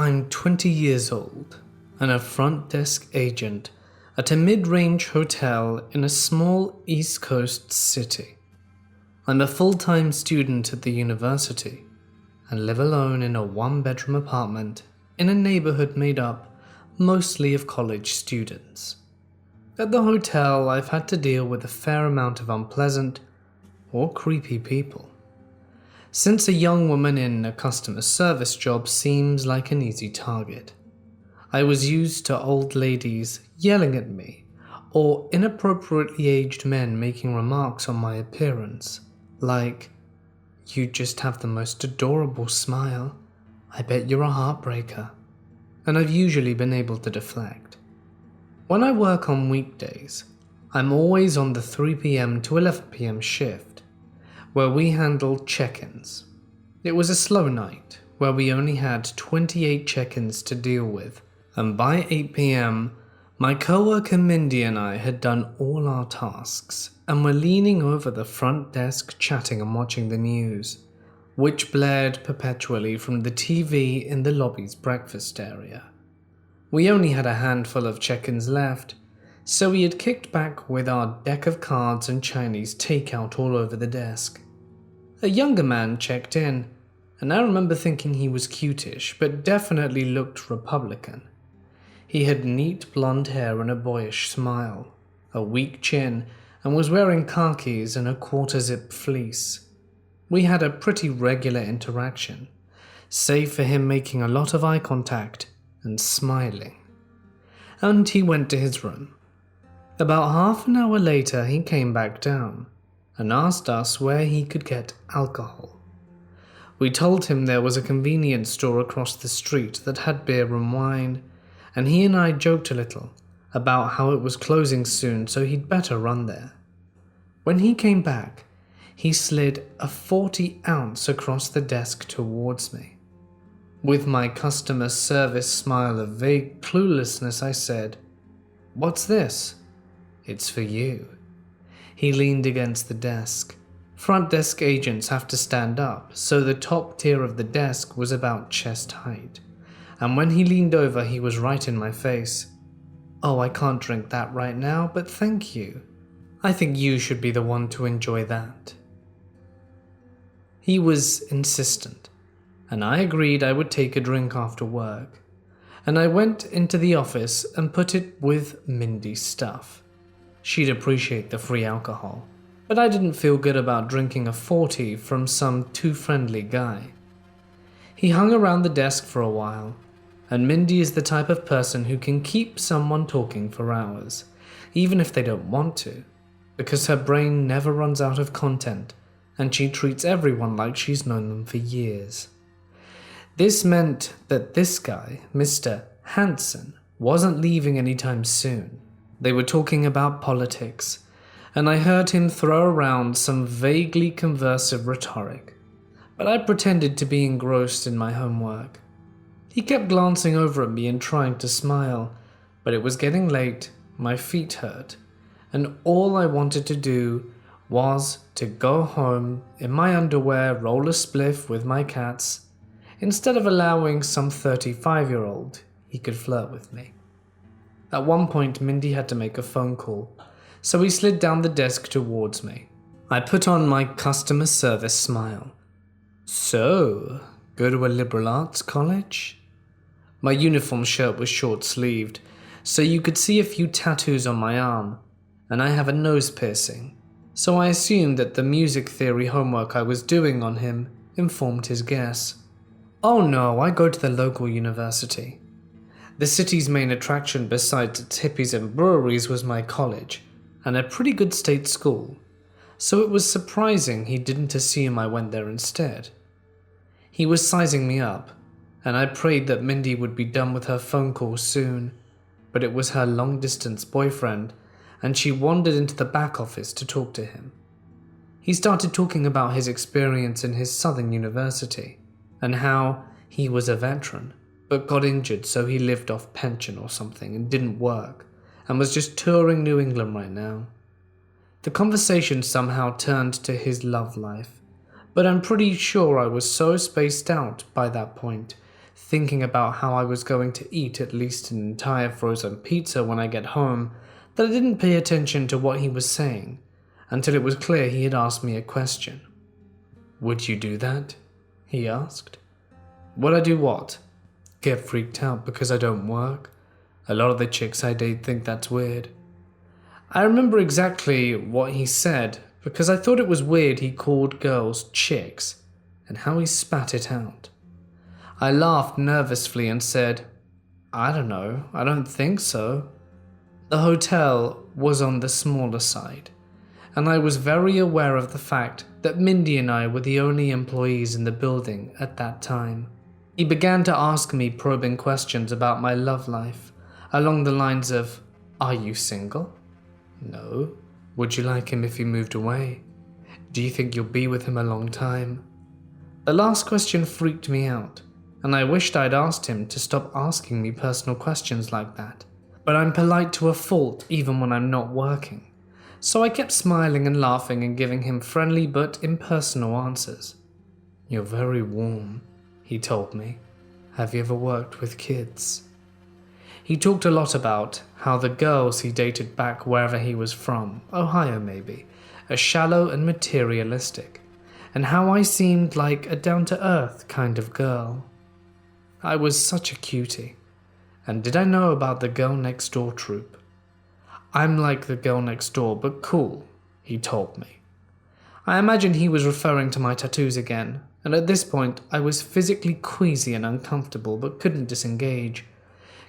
I'm 20 years old and a front desk agent at a mid-range hotel in a small East Coast city. I'm a full-time student at the university and live alone in a one-bedroom apartment in a neighborhood made up mostly of college students. At the hotel, I've had to deal with a fair amount of unpleasant or creepy people. Since a young woman in a customer service job seems like an easy target, I was used to old ladies yelling at me or inappropriately aged men making remarks on my appearance, like, "You just have the most adorable smile. I bet you're a heartbreaker." And I've usually been able to deflect. When I work on weekdays, I'm always on the 3 p.m. to 11 p.m. shift, where we handle check-ins. It was a slow night, where we only had 28 check-ins to deal with, and by 8 p.m., my co-worker Mindy and I had done all our tasks, and were leaning over the front desk chatting and watching the news, which blared perpetually from the TV in the lobby's breakfast area. We only had a handful of check-ins left, so we had kicked back with our deck of cards and Chinese takeout all over the desk. A younger man checked in, and I remember thinking he was cutish, but definitely looked Republican. He had neat blonde hair and a boyish smile, a weak chin, and was wearing khakis and a quarter-zip fleece. We had a pretty regular interaction, save for him making a lot of eye contact and smiling. And he went to his room. About half an hour later, he came back down and asked us where he could get alcohol. We told him there was a convenience store across the street that had beer and wine, and he and I joked a little about how it was closing soon, so he'd better run there. When he came back, he slid a 40-ounce across the desk towards me. With my customer service smile of vague cluelessness, I said, "What's this?" "It's for you." He leaned against the desk. Front desk agents have to stand up, so the top tier of the desk was about chest height. And when he leaned over, he was right in my face. "Oh, I can't drink that right now, but thank you. I think you should be the one to enjoy that." He was insistent, and I agreed I would take a drink after work, and I went into the office and put it with Mindy's stuff. She'd appreciate the free alcohol, but I didn't feel good about drinking a 40 from some too friendly guy. He hung around the desk for a while, and Mindy is the type of person who can keep someone talking for hours, even if they don't want to, because her brain never runs out of content, and she treats everyone like she's known them for years. This meant that this guy, Mr. Hansen, wasn't leaving anytime soon. They were talking about politics, and I heard him throw around some vaguely conversive rhetoric, but I pretended to be engrossed in my homework. He kept glancing over at me and trying to smile, but it was getting late, my feet hurt, and all I wanted to do was to go home in my underwear, roll a spliff with my cats, instead of allowing some 35-year-old he could flirt with me. At one point, Mindy had to make a phone call, so he slid down the desk towards me. I put on my customer service smile. "So, go to a liberal arts college?" My uniform shirt was short-sleeved, so you could see a few tattoos on my arm, and I have a nose piercing, so I assumed that the music theory homework I was doing on him informed his guess. "Oh no, I go to the local university. The city's main attraction besides its hippies and breweries was my college, and a pretty good state school, so it was surprising he didn't assume I went there instead." He was sizing me up, and I prayed that Mindy would be done with her phone call soon, but it was her long-distance boyfriend, and she wandered into the back office to talk to him. He started talking about his experience in his southern university, and how he was a veteran, but got injured so he lived off pension or something and didn't work, and was just touring New England right now. The conversation somehow turned to his love life, but I'm pretty sure I was so spaced out by that point, thinking about how I was going to eat at least an entire frozen pizza when I get home, that I didn't pay attention to what he was saying until it was clear he had asked me a question. "Would you do that?" he asked. "Would I do what? Get freaked out because I don't work? A lot of the chicks I date think that's weird." I remember exactly what he said because I thought it was weird he called girls chicks and how he spat it out. I laughed nervously and said, "I don't know, I don't think so." The hotel was on the smaller side, and I was very aware of the fact that Mindy and I were the only employees in the building at that time. He began to ask me probing questions about my love life, along the lines of, "Are you single? No. Would you like him if he moved away? Do you think you'll be with him a long time?" The last question freaked me out, and I wished I'd asked him to stop asking me personal questions like that. But I'm polite to a fault even when I'm not working, so I kept smiling and laughing and giving him friendly but impersonal answers. "You're very warm," he told me. "Have you ever worked with kids?" He talked a lot about how the girls he dated back wherever he was from, Ohio maybe, are shallow and materialistic, and how I seemed like a down-to-earth kind of girl. I was such a cutie, and did I know about the girl next door trope? "I'm like the girl next door, but cool," he told me. I imagine he was referring to my tattoos again, and at this point I was physically queasy and uncomfortable but couldn't disengage.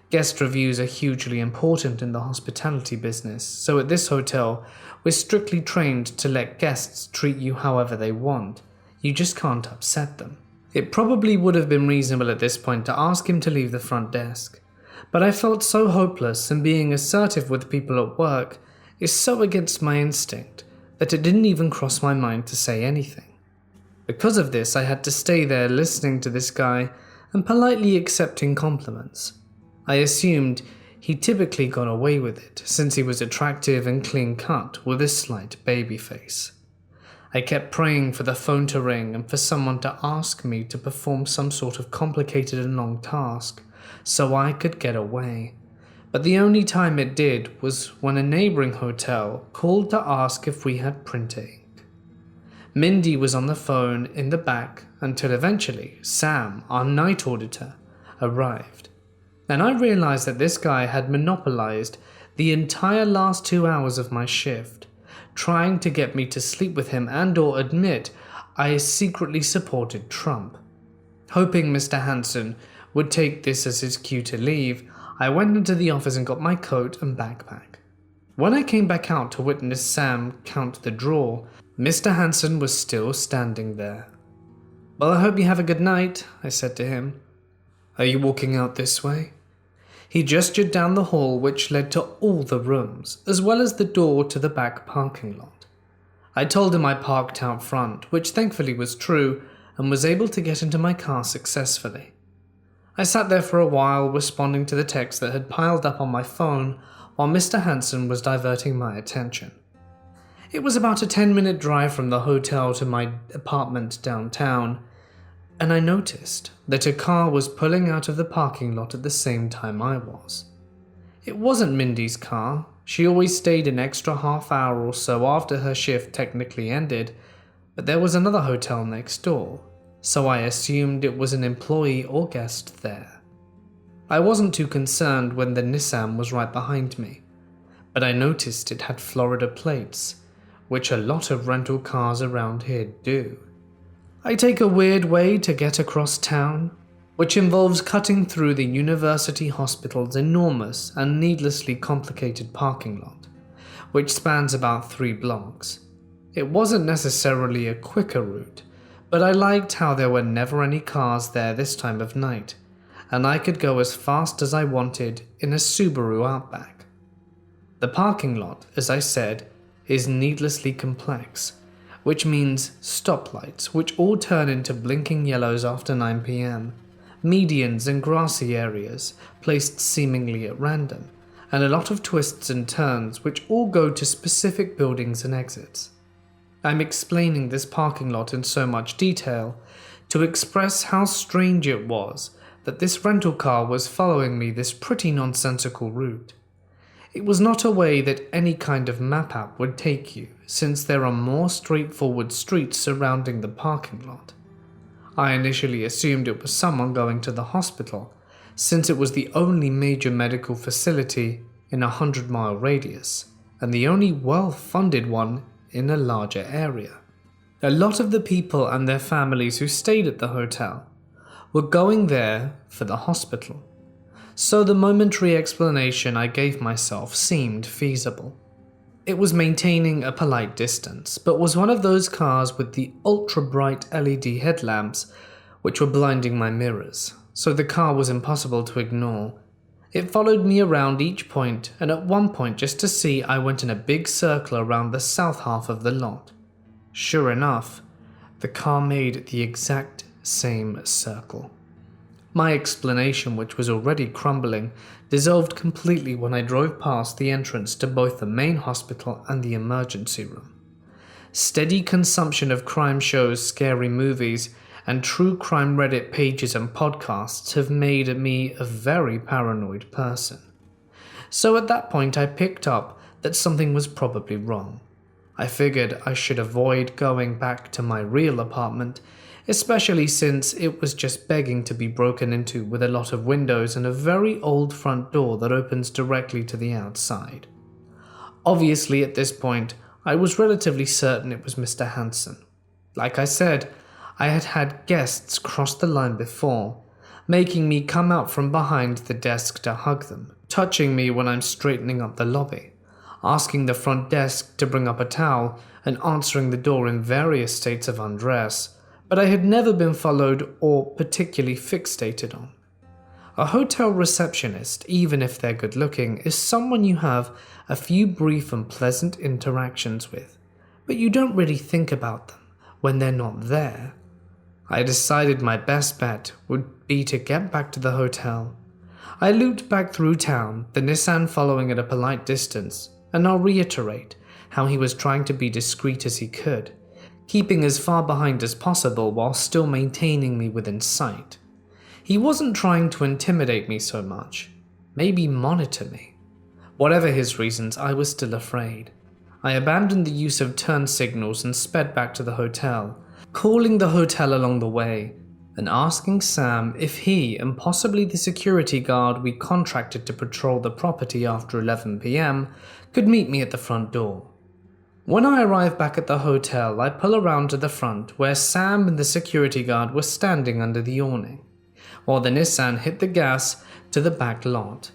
Guest reviews are hugely important in the hospitality business, so at this hotel, we're strictly trained to let guests treat you however they want. You just can't upset them. It probably would have been reasonable at this point to ask him to leave the front desk, but I felt so hopeless, and being assertive with people at work is so against my instinct that it didn't even cross my mind to say anything. Because of this, I had to stay there listening to this guy and politely accepting compliments. I assumed he typically got away with it, since he was attractive and clean-cut with a slight baby face. I kept praying for the phone to ring and for someone to ask me to perform some sort of complicated and long task, so I could get away. But the only time it did was when a neighboring hotel called to ask if we had printer ink. Mindy was on the phone in the back until eventually Sam, our night auditor, arrived. And I realized that this guy had monopolized the entire last 2 hours of my shift, trying to get me to sleep with him and/or admit I secretly supported Trump. Hoping Mr. Hansen would take this as his cue to leave, I went into the office and got my coat and backpack. When I came back out to witness Sam count the drawer, Mr. Hansen was still standing there. "Well, I hope you have a good night," I said to him. "Are you walking out this way?" He gestured down the hall which led to all the rooms, as well as the door to the back parking lot. I told him I parked out front, which thankfully was true, and was able to get into my car successfully. I sat there for a while, responding to the texts that had piled up on my phone while Mr. Hansen was diverting my attention. It was about a 10-minute drive from the hotel to my apartment downtown, and I noticed that a car was pulling out of the parking lot at the same time I was. It wasn't Mindy's car. She always stayed an extra half hour or so after her shift technically ended, but there was another hotel next door, so I assumed it was an employee or guest there. I wasn't too concerned when the Nissan was right behind me, but I noticed it had Florida plates, which a lot of rental cars around here do. I take a weird way to get across town, which involves cutting through the University Hospital's enormous and needlessly complicated parking lot, which spans about 3 blocks. It wasn't necessarily a quicker route, but I liked how there were never any cars there this time of night, and I could go as fast as I wanted in a Subaru Outback. The parking lot, as I said, is needlessly complex, which means stoplights which all turn into blinking yellows after 9 p.m, medians and grassy areas placed seemingly at random, and a lot of twists and turns which all go to specific buildings and exits. I'm explaining this parking lot in so much detail to express how strange it was that this rental car was following me this pretty nonsensical route. It was not a way that any kind of map app would take you, since there are more straightforward streets surrounding the parking lot. I initially assumed it was someone going to the hospital, since it was the only major medical facility in a 100-mile radius, and the only well-funded one in a larger area. A lot of the people and their families who stayed at the hotel were going there for the hospital, so the momentary explanation I gave myself seemed feasible. It was maintaining a polite distance, but was one of those cars with the ultra-bright LED headlamps which were blinding my mirrors, so the car was impossible to ignore. It followed me around each point, and at one point, just to see, I went in a big circle around the south half of the lot. Sure enough, the car made the exact same circle. My explanation, which was already crumbling, dissolved completely when I drove past the entrance to both the main hospital and the emergency room. Steady consumption of crime shows, scary movies, and true crime Reddit pages and podcasts have made me a very paranoid person. So at that point I picked up that something was probably wrong. I figured I should avoid going back to my real apartment, especially since it was just begging to be broken into with a lot of windows and a very old front door that opens directly to the outside. Obviously at this point, I was relatively certain it was Mr. Hansen. Like I said, I had had guests cross the line before, making me come out from behind the desk to hug them, touching me when I'm straightening up the lobby, asking the front desk to bring up a towel, and answering the door in various states of undress, but I had never been followed or particularly fixated on. A hotel receptionist, even if they're good looking, is someone you have a few brief and pleasant interactions with, but you don't really think about them when they're not there. I decided my best bet would be to get back to the hotel. I looped back through town, the Nissan following at a polite distance, and I'll reiterate how he was trying to be discreet as he could, keeping as far behind as possible while still maintaining me within sight. He wasn't trying to intimidate me so much, maybe monitor me. Whatever his reasons, I was still afraid. I abandoned the use of turn signals and sped back to the hotel, calling the hotel along the way and asking Sam if he and possibly the security guard we contracted to patrol the property after 11 p.m. could meet me at the front door. When I arrive back at the hotel, I pull around to the front where Sam and the security guard were standing under the awning, while the Nissan hit the gas to the back lot.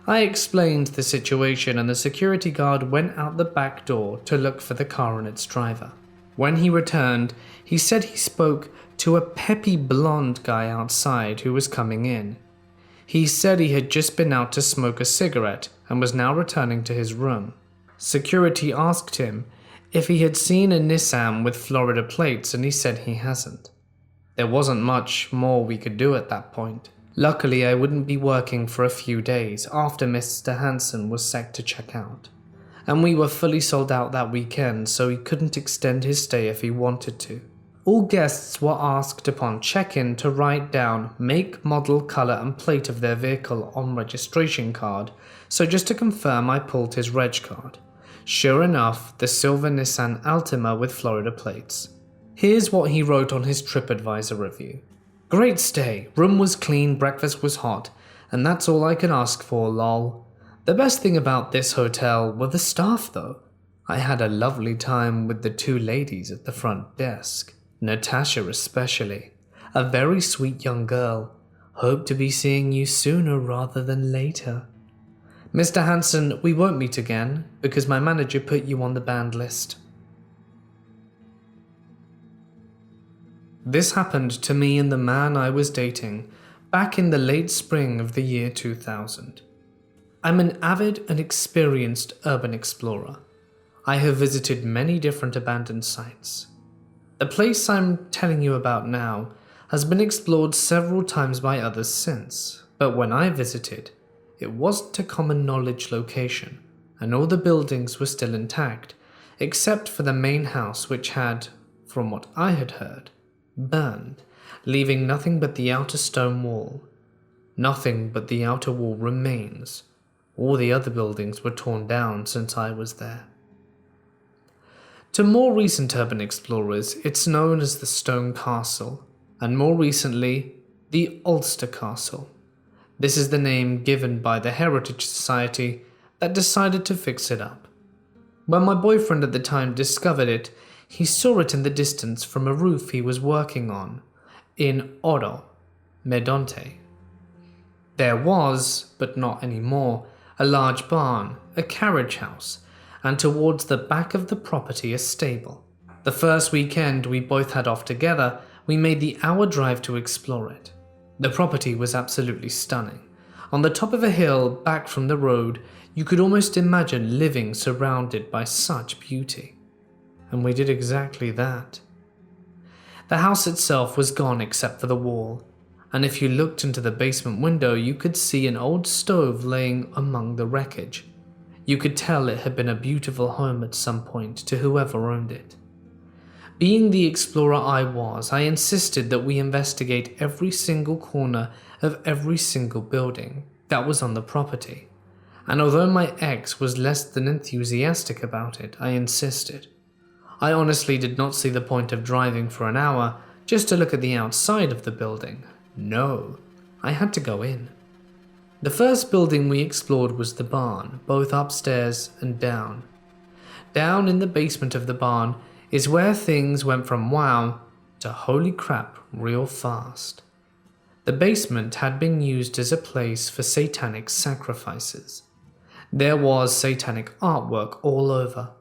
I explained the situation and the security guard went out the back door to look for the car and its driver. When he returned, he said he spoke to a peppy blonde guy outside who was coming in. He said he had just been out to smoke a cigarette and was now returning to his room. Security asked him if he had seen a Nissan with Florida plates, and he said he hasn't. There wasn't much more we could do at that point. Luckily, I wouldn't be working for a few days after Mr. Hansen was set to check out, and we were fully sold out that weekend, so he couldn't extend his stay if he wanted to. All guests were asked upon check-in to write down make, model, colour and plate of their vehicle on registration card, so just to confirm I pulled his reg card. Sure enough, the silver Nissan Altima with Florida plates. Here's what he wrote on his TripAdvisor review. Great stay, room was clean, breakfast was hot, and that's all I can ask for, lol. The best thing about this hotel were the staff though. I had a lovely time with the two ladies at the front desk, Natasha especially, a very sweet young girl. Hope to be seeing you sooner rather than later. Mr. Hansen, we won't meet again because my manager put you on the banned list. This happened to me and the man I was dating back in the late spring of the year 2000. I'm an avid and experienced urban explorer. I have visited many different abandoned sites. The place I'm telling you about now has been explored several times by others since, but when I visited, it wasn't a common knowledge location, and all the buildings were still intact, except for the main house which had, from what I had heard, burned, leaving nothing but the outer stone wall. Nothing but the outer wall remains. All the other buildings were torn down since I was there. To more recent urban explorers, it's known as the Stone Castle, and more recently, the Ulster Castle. This is the name given by the Heritage Society that decided to fix it up. When my boyfriend at the time discovered it, he saw it in the distance from a roof he was working on in Oro, Medonte. There was, but not anymore, a large barn, a carriage house, and towards the back of the property a stable. The first weekend we both had off together, we made the hour drive to explore it. The property was absolutely stunning. On the top of a hill back from the road, you could almost imagine living surrounded by such beauty. And we did exactly that. The house itself was gone except for the wall, and if you looked into the basement window, you could see an old stove laying among the wreckage. You could tell it had been a beautiful home at some point to whoever owned it. Being the explorer I was, I insisted that we investigate every single corner of every single building that was on the property. And although my ex was less than enthusiastic about it, I insisted. I honestly did not see the point of driving for an hour just to look at the outside of the building. No, I had to go in. The first building we explored was the barn, both upstairs and down. Down in the basement of the barn is where things went from wow to holy crap real fast. The basement had been used as a place for satanic sacrifices. There was satanic artwork all over,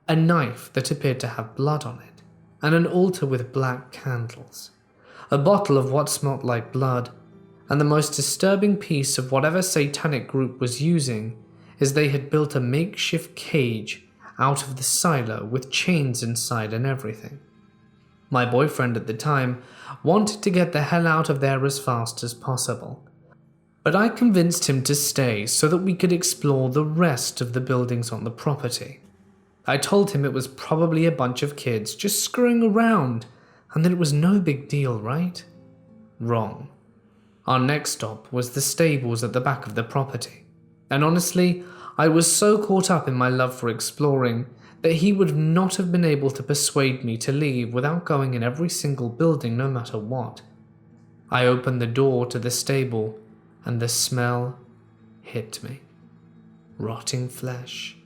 a knife that appeared to have blood on it, and an altar with black candles, a bottle of what smelt like blood, and the most disturbing piece of whatever satanic group was using is they had built a makeshift cage out of the silo with chains inside and everything. My boyfriend at the time wanted to get the hell out of there as fast as possible, but I convinced him to stay so that we could explore the rest of the buildings on the property. I told him it was probably a bunch of kids just screwing around and that it was no big deal, right? Wrong. Our next stop was the stables at the back of the property, and honestly, I was so caught up in my love for exploring that he would not have been able to persuade me to leave without going in every single building no matter what. I opened the door to the stable and the smell hit me. Rotting flesh.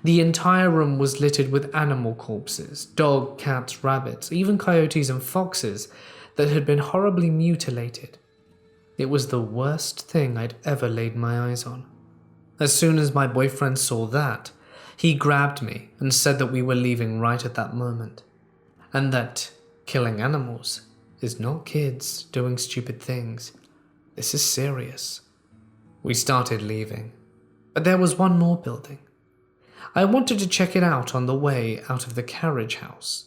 The entire room was littered with animal corpses, dog, cats, rabbits, even coyotes and foxes that had been horribly mutilated. It was the worst thing I'd ever laid my eyes on. As soon as my boyfriend saw that, he grabbed me and said that we were leaving right at that moment, and that killing animals is not kids doing stupid things. This is serious. We started leaving, but there was one more building. I wanted to check it out on the way out of the carriage house.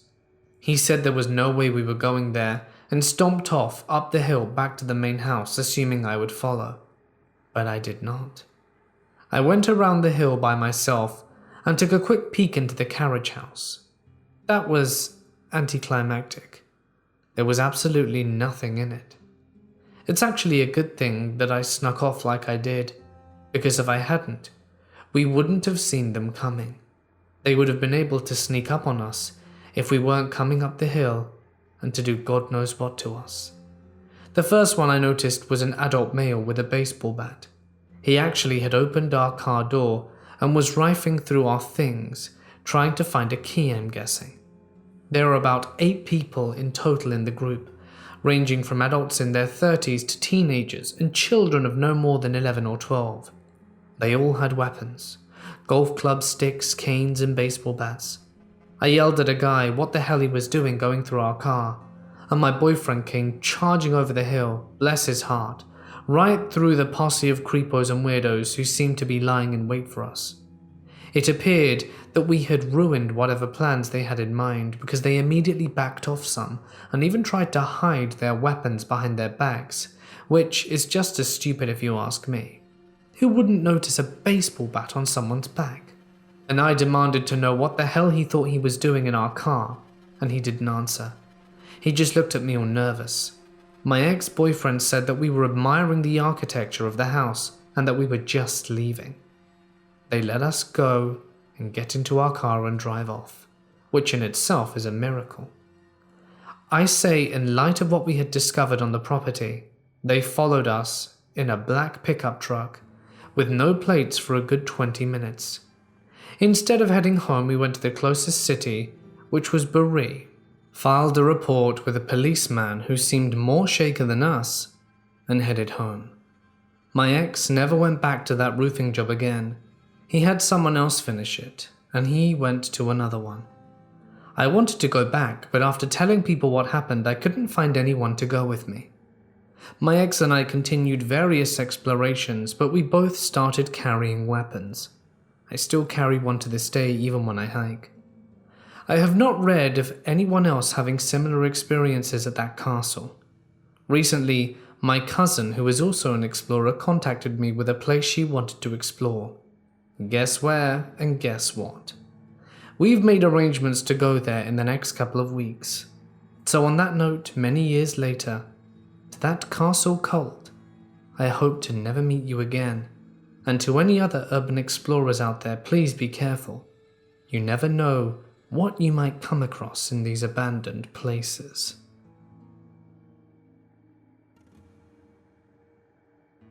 He said there was no way we were going there and stomped off up the hill back to the main house, assuming I would follow. But I did not. I went around the hill by myself and took a quick peek into the carriage house. That was anticlimactic. There was absolutely nothing in it. It's actually a good thing that I snuck off like I did, because if I hadn't, we wouldn't have seen them coming. They would have been able to sneak up on us if we weren't coming up the hill and to do God knows what to us. The first one I noticed was an adult male with a baseball bat. He actually had opened our car door and was rifling through our things, trying to find a key, I'm guessing. There were about 8 people in total in the group, ranging from adults in their 30s to teenagers and children of no more than 11 or 12. They all had weapons: golf clubs, sticks, canes, and baseball bats. I yelled at a guy what the hell he was doing going through our car, and my boyfriend came charging over the hill, bless his heart, right through the posse of creepos and weirdos who seemed to be lying in wait for us. It appeared that we had ruined whatever plans they had in mind, because they immediately backed off some and even tried to hide their weapons behind their backs, which is just as stupid if you ask me. Who wouldn't notice a baseball bat on someone's back? And I demanded to know what the hell he thought he was doing in our car, and he didn't answer. He just looked at me all nervous, My ex-boyfriend said that we were admiring the architecture of the house and that we were just leaving. They let us go and get into our car and drive off, which in itself is a miracle. I say, in light of what we had discovered on the property, they followed us in a black pickup truck with no plates for a good 20 minutes. Instead of heading home, we went to the closest city, which was Bury, filed a report with a policeman who seemed more shaken than us, and headed home. My ex never went back to that roofing job again. He had someone else finish it, and he went to another one. I wanted to go back, but after telling people what happened, I couldn't find anyone to go with me. My ex and I continued various explorations, but we both started carrying weapons. I still carry one to this day, even when I hike. I have not read of anyone else having similar experiences at that castle. Recently, my cousin, who is also an explorer, contacted me with a place she wanted to explore. Guess where and guess what? We've made arrangements to go there in the next couple of weeks. So on that note, many years later, to that castle cult, I hope to never meet you again. And to any other urban explorers out there, please be careful. You never know what you might come across in these abandoned places.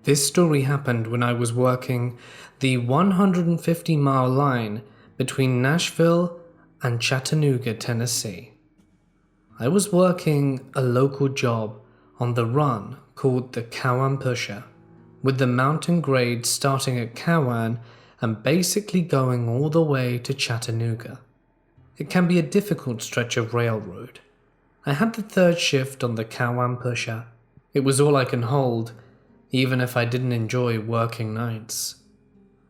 This story happened when I was working the 150-mile line between Nashville and Chattanooga, Tennessee. I was working a local job on the run called the Cowan Pusher, with the mountain grade starting at Cowan and basically going all the way to Chattanooga. It can be a difficult stretch of railroad. I had the third shift on the Cowan Pusher. It was all I can hold, even if I didn't enjoy working nights.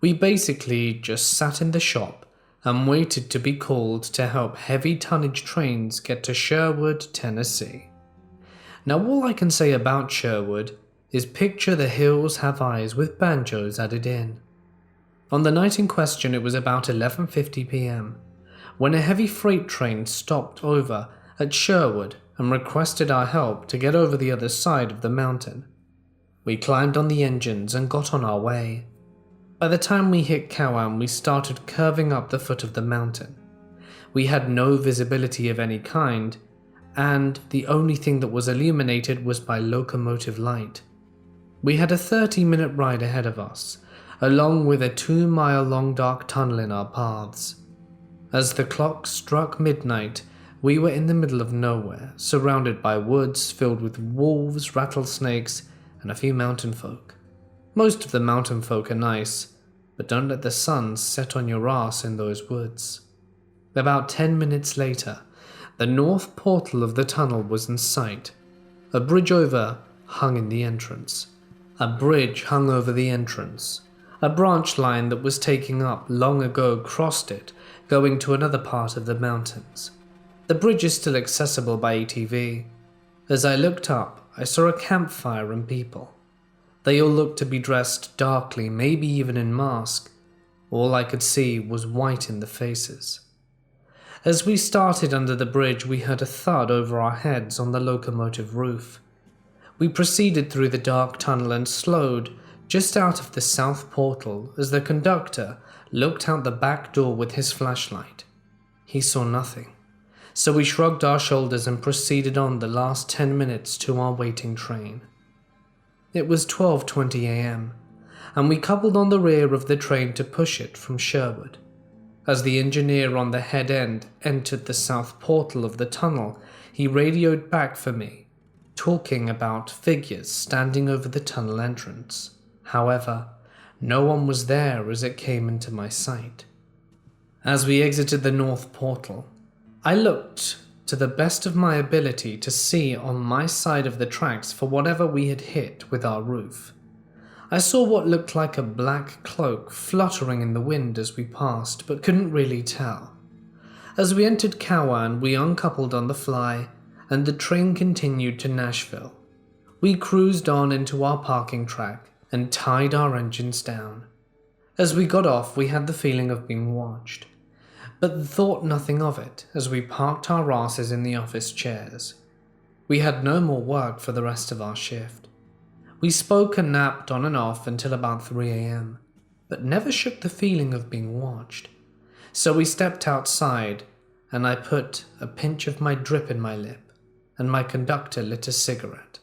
We basically just sat in the shop and waited to be called to help heavy tonnage trains get to Sherwood, Tennessee. Now all I can say about Sherwood is picture the hills have eyes with banjos added in. On the night in question, it was about 11:50 p.m. when a heavy freight train stopped over at Sherwood and requested our help to get over the other side of the mountain. We climbed on the engines and got on our way. By the time we hit Cowan, we started curving up the foot of the mountain. We had no visibility of any kind, and the only thing that was illuminated was by locomotive light. We had a 30-minute ride ahead of us, along with a 2-mile-long dark tunnel in our paths. As the clock struck midnight, we were in the middle of nowhere, surrounded by woods filled with wolves, rattlesnakes, and a few mountain folk. Most of the mountain folk are nice, but don't let the sun set on your ass in those woods. About 10 minutes later, the north portal of the tunnel was in sight. A bridge hung in the entrance. A bridge hung over the entrance. A branch line that was taking up long ago crossed it, going to another part of the mountains. The bridge is still accessible by ATV. As I looked up, I saw a campfire and people. They all looked to be dressed darkly, maybe even in masks. All I could see was white in the faces. As we started under the bridge, we heard a thud over our heads on the locomotive roof. We proceeded through the dark tunnel and slowed just out of the south portal as the conductor looked out the back door with his flashlight. He saw nothing, so we shrugged our shoulders and proceeded on the last 10 minutes to our waiting train. It was 12:20 a.m., and we coupled on the rear of the train to push it from Sherwood. As the engineer on the head end entered the south portal of the tunnel, he radioed back for me, talking about figures standing over the tunnel entrance. However, no one was there as it came into my sight. As we exited the north portal, I looked to the best of my ability to see on my side of the tracks for whatever we had hit with our roof. I saw what looked like a black cloak fluttering in the wind as we passed, but couldn't really tell. As we entered Cowan, we uncoupled on the fly, and the train continued to Nashville. We cruised on into our parking track and tied our engines down. As we got off, we had the feeling of being watched, but thought nothing of it as we parked our asses in the office chairs. We had no more work for the rest of our shift. We spoke and napped on and off until about 3 a.m., but never shook the feeling of being watched. So we stepped outside, and I put a pinch of my drip in my lip, and my conductor lit a cigarette.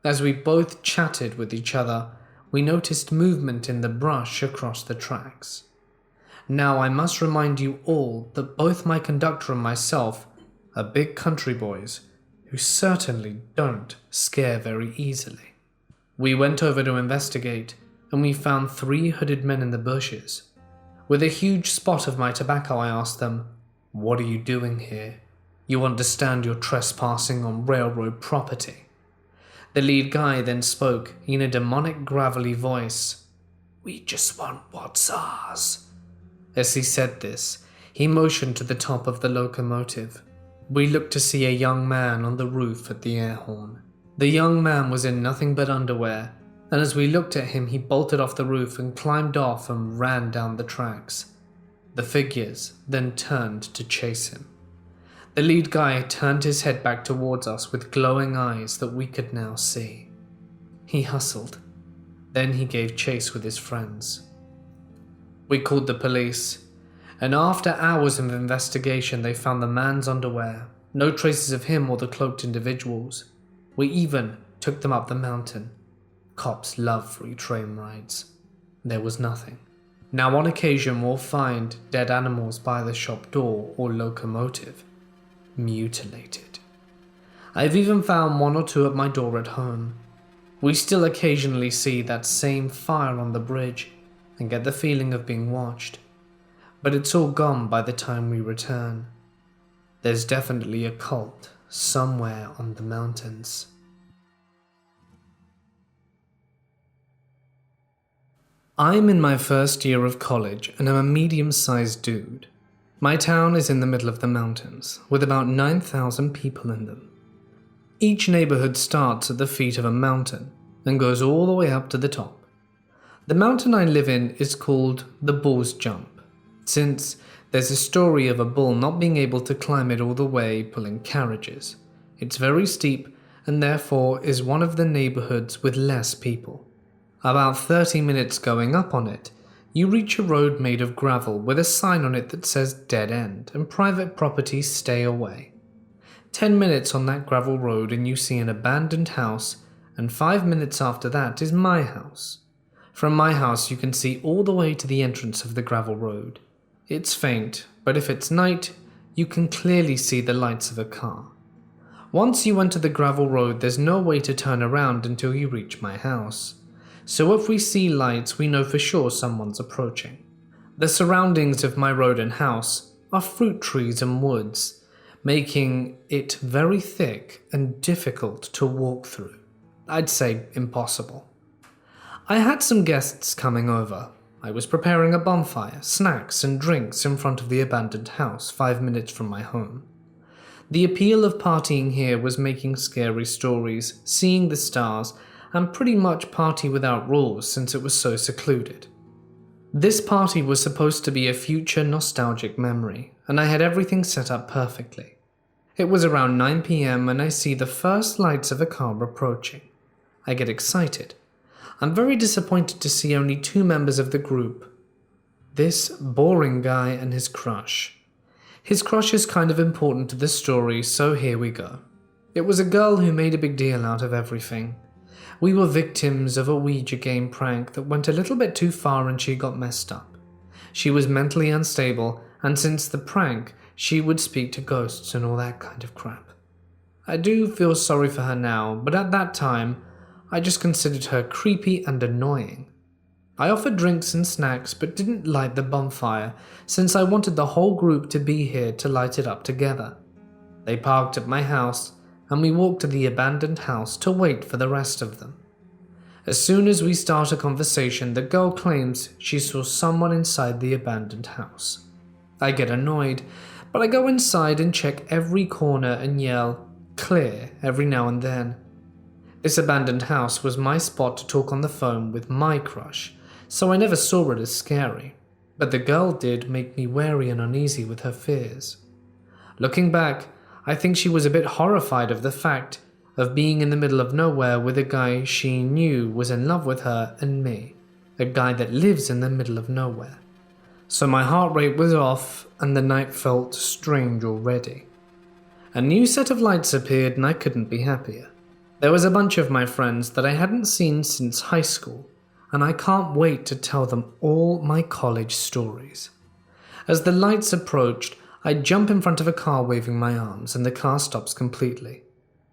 As we both chatted with each other, we noticed movement in the brush across the tracks. Now I must remind you all that both my conductor and myself are big country boys who certainly don't scare very easily. We went over to investigate, and we found 3 hooded men in the bushes. With a huge spot of my tobacco, I asked them, "What are you doing here? You understand you're trespassing on railroad property." The lead guy then spoke in a demonic gravelly voice. "We just want what's ours." As he said this, he motioned to the top of the locomotive. We looked to see a young man on the roof at the air horn. The young man was in nothing but underwear, and as we looked at him, he bolted off the roof and climbed off and ran down the tracks. The figures then turned to chase him. The lead guy turned his head back towards us with glowing eyes that we could now see. He hustled. Then he gave chase with his friends. We called the police, and after hours of investigation, they found the man's underwear, no traces of him or the cloaked individuals. We even took them up the mountain. Cops love free train rides. There was nothing. Now on occasion we'll find dead animals by the shop door or locomotive, mutilated. I've even found 1 or 2 at my door at home. We still occasionally see that same fire on the bridge and get the feeling of being watched, but it's all gone by the time we return. There's definitely a cult somewhere on the mountains. I'm in my first year of college and I'm a medium-sized dude. My town is in the middle of the mountains, with about 9,000 people in them. Each neighborhood starts at the feet of a mountain and goes all the way up to the top. The mountain I live in is called the Bull's Jump, since there's a story of a bull not being able to climb it all the way pulling carriages. It's very steep and therefore is one of the neighborhoods with less people. About 30 minutes going up on it, you reach a road made of gravel with a sign on it that says dead end and private property stay away. 10 minutes on that gravel road and you see an abandoned house, and 5 minutes after that is my house. From my house you can see all the way to the entrance of the gravel road. It's faint, but if it's night, you can clearly see the lights of a car. Once you enter the gravel road, there's no way to turn around until you reach my house. So if we see lights, we know for sure someone's approaching. The surroundings of my road and house are fruit trees and woods, making it very thick and difficult to walk through. I'd say impossible. I had some guests coming over. I was preparing a bonfire, snacks and drinks in front of the abandoned house 5 minutes from my home. The appeal of partying here was making scary stories, seeing the stars, and pretty much party without rules since it was so secluded. This party was supposed to be a future nostalgic memory, and I had everything set up perfectly. It was around 9 p.m. and I see the first lights of a car approaching. I get excited. I'm very disappointed to see only 2 members of the group. This boring guy and his crush. His crush is kind of important to the story, so here we go. It was a girl who made a big deal out of everything. We were victims of a Ouija game prank that went a little bit too far and she got messed up. She was mentally unstable, and since the prank, she would speak to ghosts and all that kind of crap. I do feel sorry for her now, but at that time, I just considered her creepy and annoying. I offered drinks and snacks but didn't light the bonfire since I wanted the whole group to be here to light it up together. They parked at my house and we walked to the abandoned house to wait for the rest of them. As soon as we start a conversation, the girl claims she saw someone inside the abandoned house. I get annoyed, but I go inside and check every corner and yell, "Clear," every now and then. This abandoned house was my spot to talk on the phone with my crush, so I never saw it as scary, but the girl did make me wary and uneasy with her fears. Looking back, I think she was a bit horrified of the fact of being in the middle of nowhere with a guy she knew was in love with her and me, a guy that lives in the middle of nowhere. So my heart rate was off and the night felt strange already. A new set of lights appeared and I couldn't be happier. There was a bunch of my friends that I hadn't seen since high school, and I can't wait to tell them all my college stories. As the lights approached, I jump in front of a car waving my arms, and the car stops completely.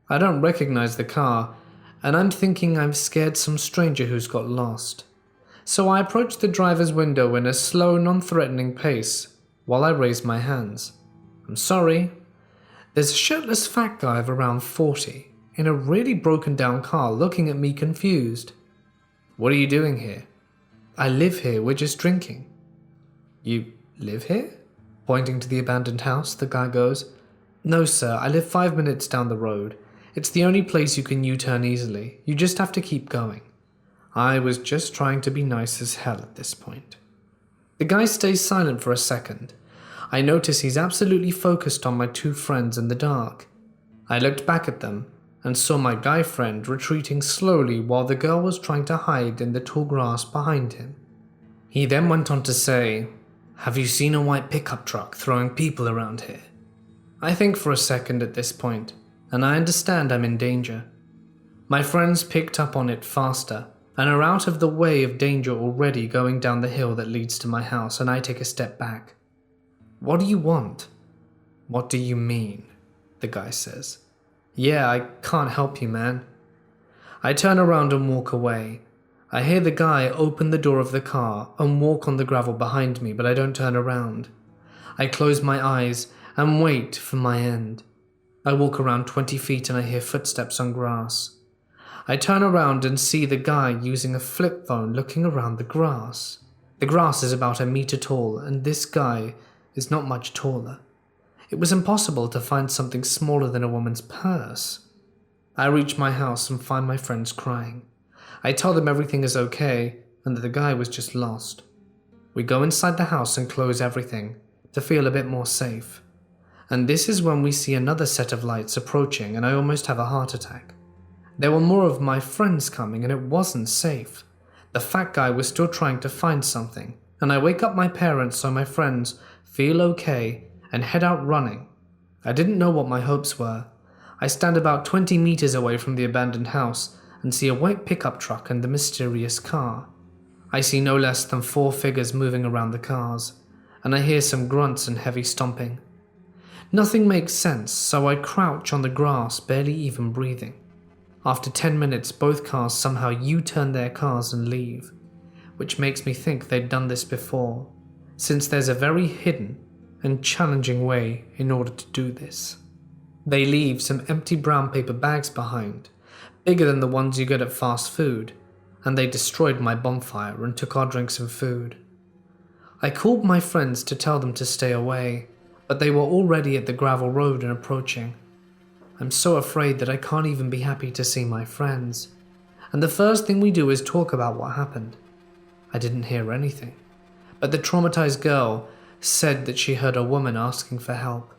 I don't recognize the car, and I'm thinking I've scared some stranger who's got lost. So I approach the driver's window in a slow, non-threatening pace, while I raise my hands. I'm sorry. There's a shirtless fat guy of around 40, in a really broken down car looking at me confused. What are you doing here? I live here, we're just drinking. You live here? Pointing to the abandoned house, the guy goes. No sir, I live 5 minutes down the road. It's the only place you can U-turn easily. You just have to keep going. I was just trying to be nice as hell at this point. The guy stays silent for a second. I notice he's absolutely focused on my two friends in the dark. I looked back at them and saw my guy friend retreating slowly while the girl was trying to hide in the tall grass behind him. He then went on to say, "Have you seen a white pickup truck throwing people around here?" I think for a second at this point, and I understand I'm in danger. My friends picked up on it faster and are out of the way of danger already going down the hill that leads to my house, and I take a step back. "What do you want?" "What do you mean?" the guy says. "Yeah, I can't help you, man." I turn around and walk away. I hear the guy open the door of the car and walk on the gravel behind me, but I don't turn around. I close my eyes and wait for my end. I walk around 20 feet and I hear footsteps on grass. I turn around and see the guy using a flip phone looking around the grass. The grass is about 1 meter tall and this guy is not much taller. It was impossible to find something smaller than a woman's purse. I reach my house and find my friends crying. I tell them everything is okay and that the guy was just lost. We go inside the house and close everything to feel a bit more safe. And this is when we see another set of lights approaching and I almost have a heart attack. There were more of my friends coming and it wasn't safe. The fat guy was still trying to find something, and I wake up my parents so my friends feel okay and head out running. I didn't know what my hopes were. I stand about 20 meters away from the abandoned house and see a white pickup truck and the mysterious car. I see no less than 4 figures moving around the cars, and I hear some grunts and heavy stomping. Nothing makes sense, so I crouch on the grass, barely even breathing. After 10 minutes, both cars somehow U-turn their cars and leave, which makes me think they'd done this before, since there's a very hidden and challenging way in order to do this. They leave some empty brown paper bags behind, bigger than the ones you get at fast food, and they destroyed my bonfire and took our drinks and food. I called my friends to tell them to stay away, but they were already at the gravel road and approaching. I'm so afraid that I can't even be happy to see my friends, and the first thing we do is talk about what happened. I didn't hear anything, but the traumatized girl said that she heard a woman asking for help.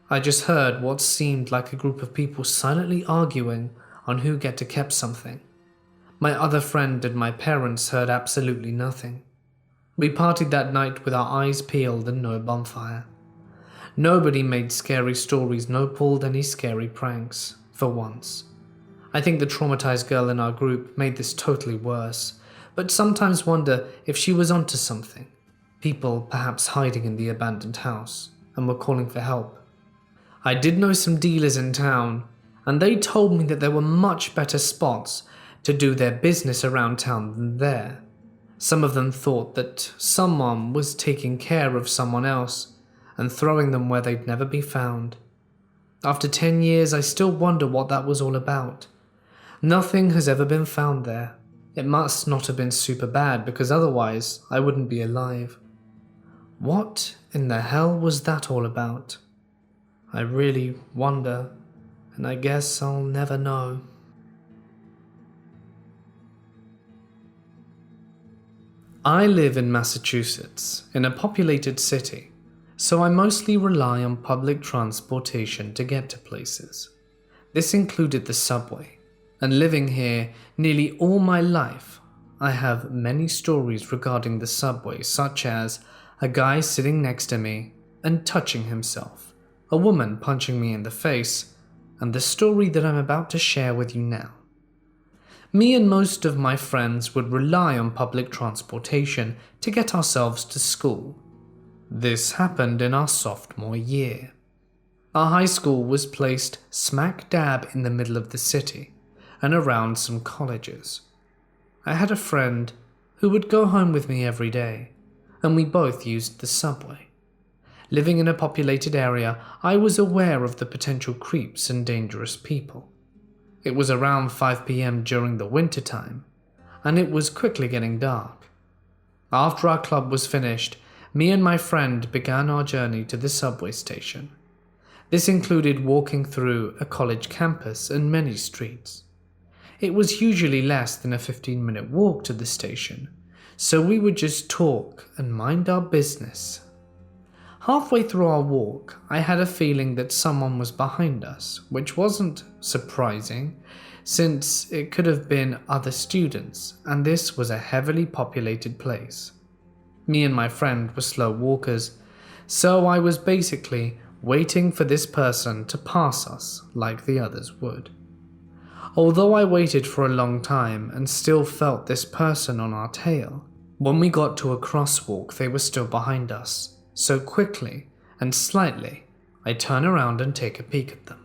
I just heard what seemed like a group of people silently arguing on who get to keep something. My other friend and my parents heard absolutely nothing. We partied that night with our eyes peeled and no bonfire. Nobody made scary stories, no pulled any scary pranks, for once. I think the traumatized girl in our group made this totally worse, but sometimes wonder if she was onto something. People perhaps hiding in the abandoned house and were calling for help. I did know some dealers in town, and they told me that there were much better spots to do their business around town than there. Some of them thought that someone was taking care of someone else and throwing them where they'd never be found. After 10 years, I still wonder what that was all about. Nothing has ever been found there. It must not have been super bad, because otherwise I wouldn't be alive. What in the hell was that all about? I really wonder, and I guess I'll never know. I live in Massachusetts, in a populated city, so I mostly rely on public transportation to get to places. This included the subway, and living here nearly all my life, I have many stories regarding the subway, such as a guy sitting next to me and touching himself, a woman punching me in the face, and the story that I'm about to share with you now. Me and most of my friends would rely on public transportation to get ourselves to school. This happened in our sophomore year. Our high school was placed smack dab in the middle of the city and around some colleges. I had a friend who would go home with me every day, and we both used the subway. Living in a populated area, I was aware of the potential creeps and dangerous people. It was around 5 p.m. during the winter time, and it was quickly getting dark. After our club was finished, me and my friend began our journey to the subway station. This included walking through a college campus and many streets. It was usually less than a 15-minute walk to the station, so we would just talk and mind our business. Halfway through our walk, I had a feeling that someone was behind us, which wasn't surprising, since it could have been other students, and this was a heavily populated place. Me and my friend were slow walkers, so I was basically waiting for this person to pass us like the others would. Although I waited for a long time and still felt this person on our tail, when we got to a crosswalk they were still behind us, so quickly and slightly I turn around and take a peek at them.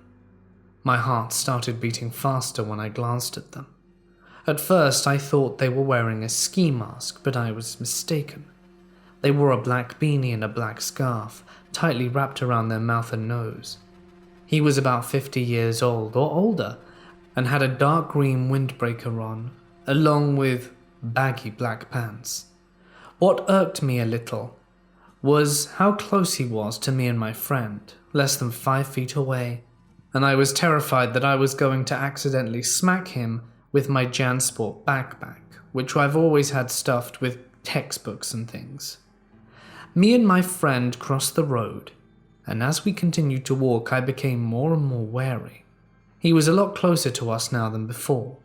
My heart started beating faster when I glanced at them. At first I thought they were wearing a ski mask, but I was mistaken. They wore a black beanie and a black scarf, tightly wrapped around their mouth and nose. He was about 50 years old or older, and had a dark green windbreaker on, along with baggy black pants. What irked me a little was how close he was to me and my friend, less than 5 feet away, and I was terrified that I was going to accidentally smack him with my JanSport backpack, which I've always had stuffed with textbooks and things. Me and my friend crossed the road, and as we continued to walk I became more and more wary. He was a lot closer to us now than before,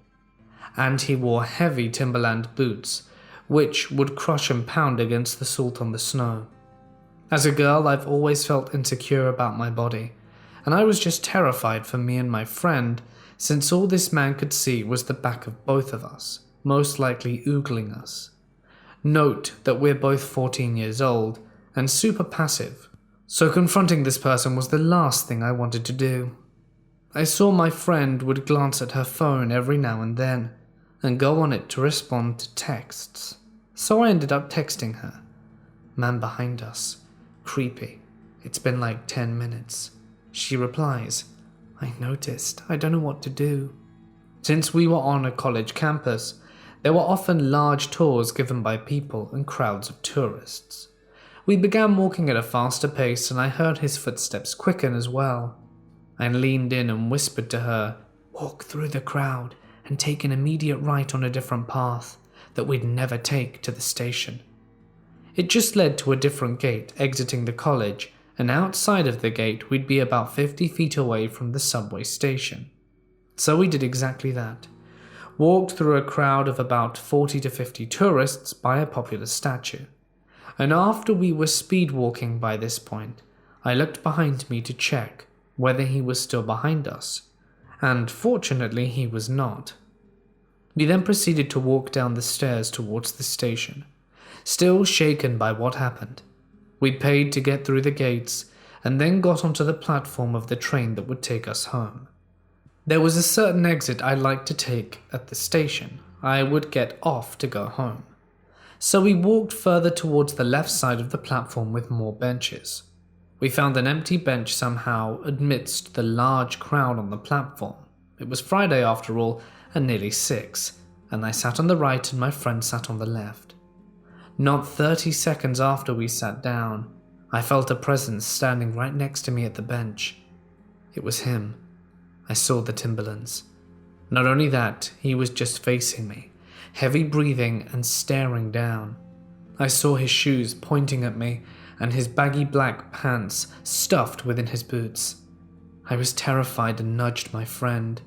and he wore heavy Timberland boots, which would crush and pound against the salt on the snow. As a girl, I've always felt insecure about my body, and I was just terrified for me and my friend, since all this man could see was the back of both of us, most likely oogling us. Note that we're both 14 years old and super passive, so confronting this person was the last thing I wanted to do. I saw my friend would glance at her phone every now and then, and go on it to respond to texts, so I ended up texting her. Man behind us. Creepy. It's been like 10 minutes. She replies, I noticed. I don't know what to do. Since we were on a college campus, there were often large tours given by people and crowds of tourists. We began walking at a faster pace and I heard his footsteps quicken as well. I leaned in and whispered to her, walk through the crowd and take an immediate right on a different path that we'd never take to the station. It just led to a different gate exiting the college, and outside of the gate we'd be about 50 feet away from the subway station. So we did exactly that. Walked through a crowd of about 40 to 50 tourists by a popular statue. And after we were speed walking by this point, I looked behind me to check whether he was still behind us, and fortunately he was not. We then proceeded to walk down the stairs towards the station, still shaken by what happened. We paid to get through the gates, and then got onto the platform of the train that would take us home. There was a certain exit I liked to take at the station. I would get off to go home. So we walked further towards the left side of the platform with more benches. We found an empty bench somehow amidst the large crowd on the platform. It was Friday after all, and nearly 6, and I sat on the right and my friend sat on the left. Not 30 seconds after we sat down, I felt a presence standing right next to me at the bench. It was him. I saw the Timberlands. Not only that, he was just facing me, heavy breathing and staring down. I saw his shoes pointing at me, and his baggy black pants stuffed within his boots. I was terrified and nudged my friend,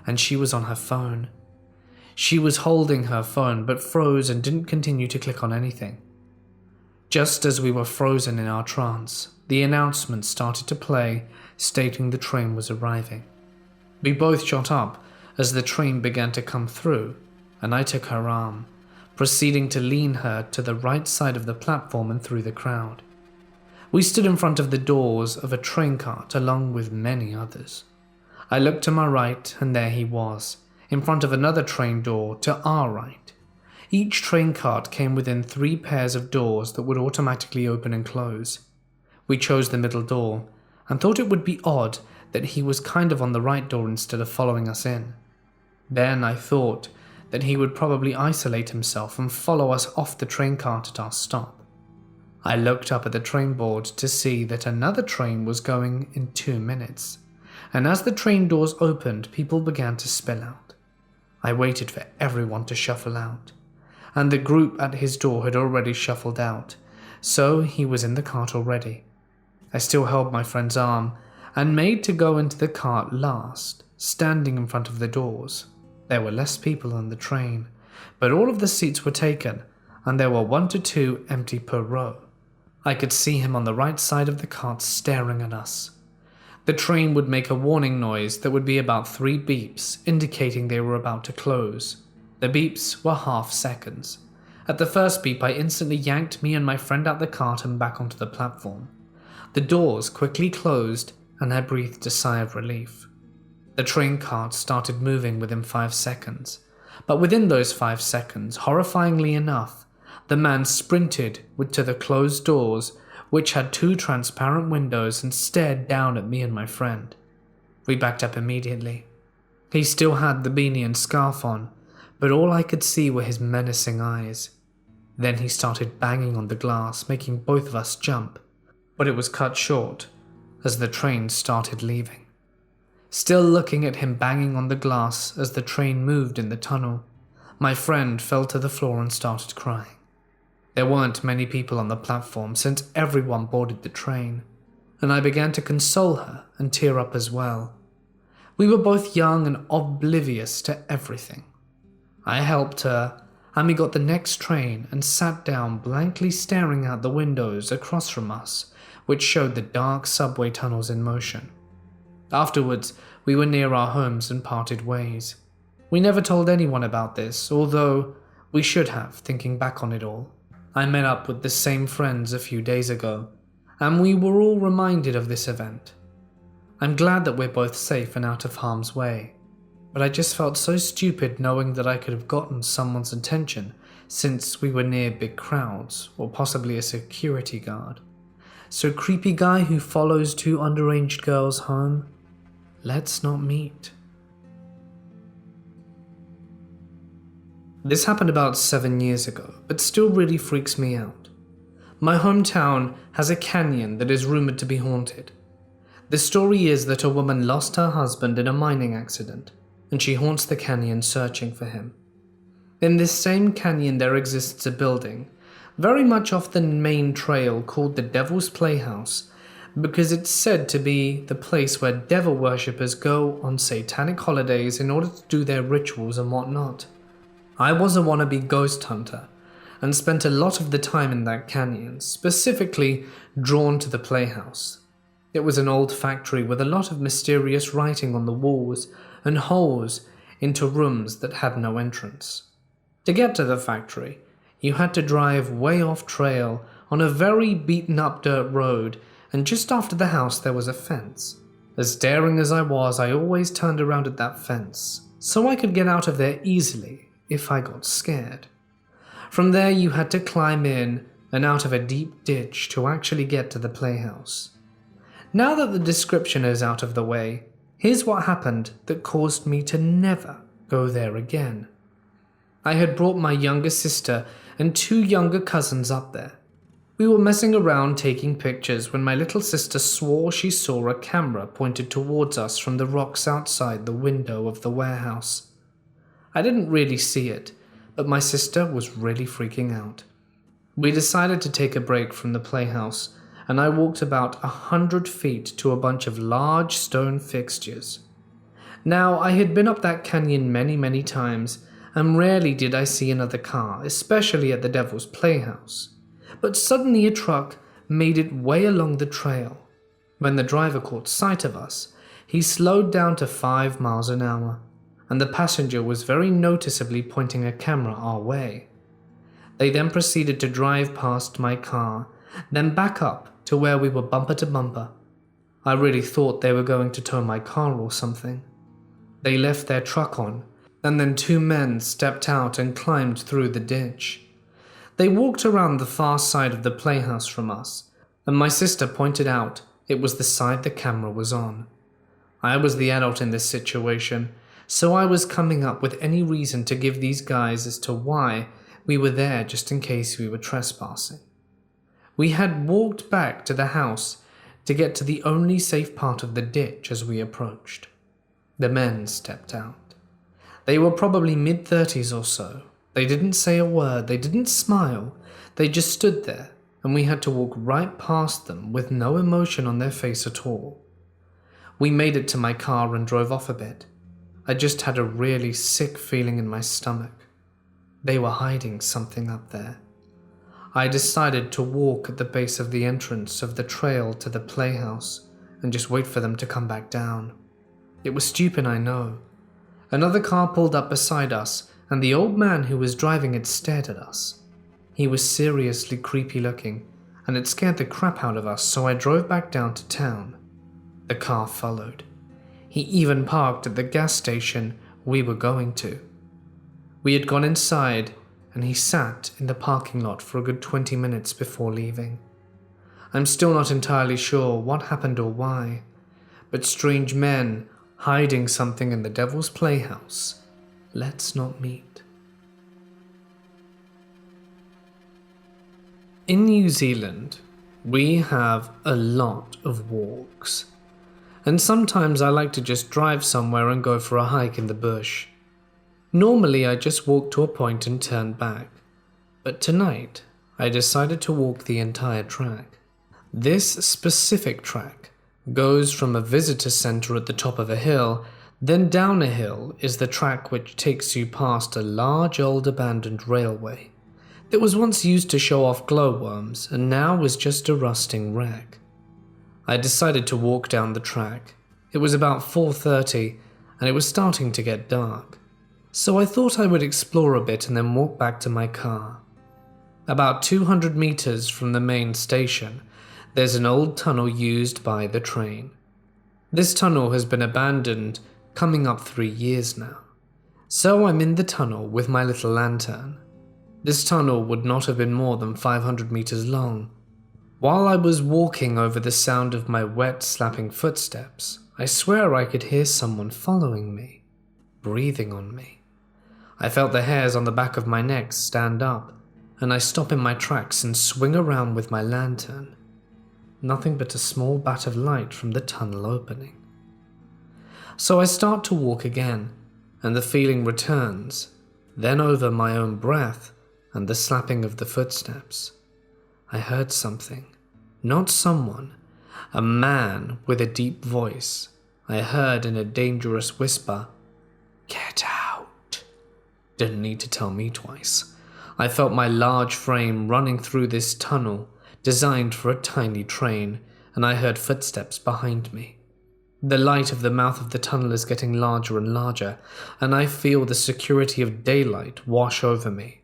and she was on her phone. She was holding her phone but froze and didn't continue to click on anything. Just as we were frozen in our trance, the announcement started to play, stating the train was arriving. We both shot up as the train began to come through, and I took her arm, proceeding to lean her to the right side of the platform and through the crowd. We stood in front of the doors of a train cart along with many others. I looked to my right, and there he was, in front of another train door to our right. Each train cart came within 3 pairs of doors that would automatically open and close. We chose the middle door, and thought it would be odd that he was kind of on the right door instead of following us in. Then I thought that he would probably isolate himself and follow us off the train cart at our stop. I looked up at the train board to see that another train was going in 2 minutes, and as the train doors opened, people began to spill out. I waited for everyone to shuffle out, and the group at his door had already shuffled out, so he was in the cart already. I still held my friend's arm and made to go into the cart last, standing in front of the doors. There were less people on the train, but all of the seats were taken, and there were 1 to 2 empty per row. I could see him on the right side of the cart staring at us. The train would make a warning noise that would be about 3 beeps, indicating they were about to close. The beeps were half seconds. At the first beep, I instantly yanked me and my friend out the cart and back onto the platform. The doors quickly closed, and I breathed a sigh of relief. The train cart started moving within 5 seconds, but within those 5 seconds, horrifyingly enough, the man sprinted to the closed doors, which had 2 transparent windows, and stared down at me and my friend. We backed up immediately. He still had the beanie and scarf on, but all I could see were his menacing eyes. Then he started banging on the glass, making both of us jump, but it was cut short as the train started leaving. Still looking at him banging on the glass as the train moved in the tunnel, my friend fell to the floor and started crying. There weren't many people on the platform since everyone boarded the train, and I began to console her and tear up as well. We were both young and oblivious to everything. I helped her, and we got the next train and sat down blankly staring out the windows across from us, which showed the dark subway tunnels in motion. Afterwards, we were near our homes and parted ways. We never told anyone about this, although we should have, thinking back on it all. I met up with the same friends a few days ago, and we were all reminded of this event. I'm glad that we're both safe and out of harm's way, but I just felt so stupid knowing that I could have gotten someone's attention since we were near big crowds, or possibly a security guard. So creepy guy who follows 2 underage girls home, let's not meet. This happened about 7 years ago, but still really freaks me out. My hometown has a canyon that is rumored to be haunted. The story is that a woman lost her husband in a mining accident, and she haunts the canyon searching for him. In this same canyon there exists a building, very much off the main trail, called the Devils Playhouse, because it's said to be the place where devil worshippers go on satanic holidays in order to do their rituals and whatnot. I was a wannabe ghost hunter, and spent a lot of the time in that canyon, specifically drawn to the playhouse. It was an old factory with a lot of mysterious writing on the walls and holes into rooms that had no entrance. To get to the factory, you had to drive way off trail on a very beaten up dirt road, and just after the house there was a fence. As daring as I was, I always turned around at that fence, so I could get out of there easily if I got scared. From there you had to climb in and out of a deep ditch to actually get to the playhouse. Now that the description is out of the way, here's what happened that caused me to never go there again. I had brought my younger sister and 2 younger cousins up there. We were messing around taking pictures when my little sister swore she saw a camera pointed towards us from the rocks outside the window of the warehouse. I didn't really see it, but my sister was really freaking out. We decided to take a break from the playhouse and I walked about 100 feet to a bunch of large stone fixtures. Now, I had been up that canyon many times, and rarely did I see another car, especially at the Devils Playhouse. But suddenly a truck made it way along the trail. When the driver caught sight of us, he slowed down to 5 miles an hour, and the passenger was very noticeably pointing a camera our way. They then proceeded to drive past my car, then back up to where we were bumper to bumper. I really thought they were going to tow my car or something. They left their truck on, and then 2 men stepped out and climbed through the ditch. They walked around the far side of the playhouse from us, and my sister pointed out it was the side the camera was on. I was the adult in this situation, so I was coming up with any reason to give these guys as to why we were there just in case we were trespassing. We had walked back to the house to get to the only safe part of the ditch as we approached. The men stepped out. They were probably mid-30s or so. They didn't say a word, they didn't smile, they just stood there, and we had to walk right past them with no emotion on their face at all. We made it to my car and drove off a bit. I just had a really sick feeling in my stomach. They were hiding something up there. I decided to walk at the base of the entrance of the trail to the playhouse and just wait for them to come back down. It was stupid, I know. Another car pulled up beside us, and the old man who was driving it stared at us. He was seriously creepy looking, and it scared the crap out of us, so I drove back down to town. The car followed. He even parked at the gas station we were going to. We had gone inside, and he sat in the parking lot for a good 20 minutes before leaving. I'm still not entirely sure what happened or why, but strange men hiding something in the Devil's Playhouse. Let's not meet. In New Zealand, we have a lot of walks, and sometimes I like to just drive somewhere and go for a hike in the bush. Normally I just walk to a point and turn back, but tonight I decided to walk the entire track. This specific track goes from a visitor center at the top of a hill, then down a hill is the track which takes you past a large old abandoned railway that was once used to show off glowworms and now was just a rusting wreck. I decided to walk down the track. It was about 4:30 and it was starting to get dark, so I thought I would explore a bit and then walk back to my car. About 200 meters from the main station, there's an old tunnel used by the train. This tunnel has been abandoned coming up 3 years now. So I'm in the tunnel with my little lantern. This tunnel would not have been more than 500 meters long. While I was walking over the sound of my wet slapping footsteps, I swear I could hear someone following me, breathing on me. I felt the hairs on the back of my neck stand up, and I stop in my tracks and swing around with my lantern. Nothing but a small bat of light from the tunnel opening. So I start to walk again, and the feeling returns, then over my own breath and the slapping of the footsteps. I heard something, not someone, a man with a deep voice. I heard in a dangerous whisper, "Get out." Didn't need to tell me twice. I felt my large frame running through this tunnel designed for a tiny train, and I heard footsteps behind me. The light of the mouth of the tunnel is getting larger and larger, and I feel the security of daylight wash over me.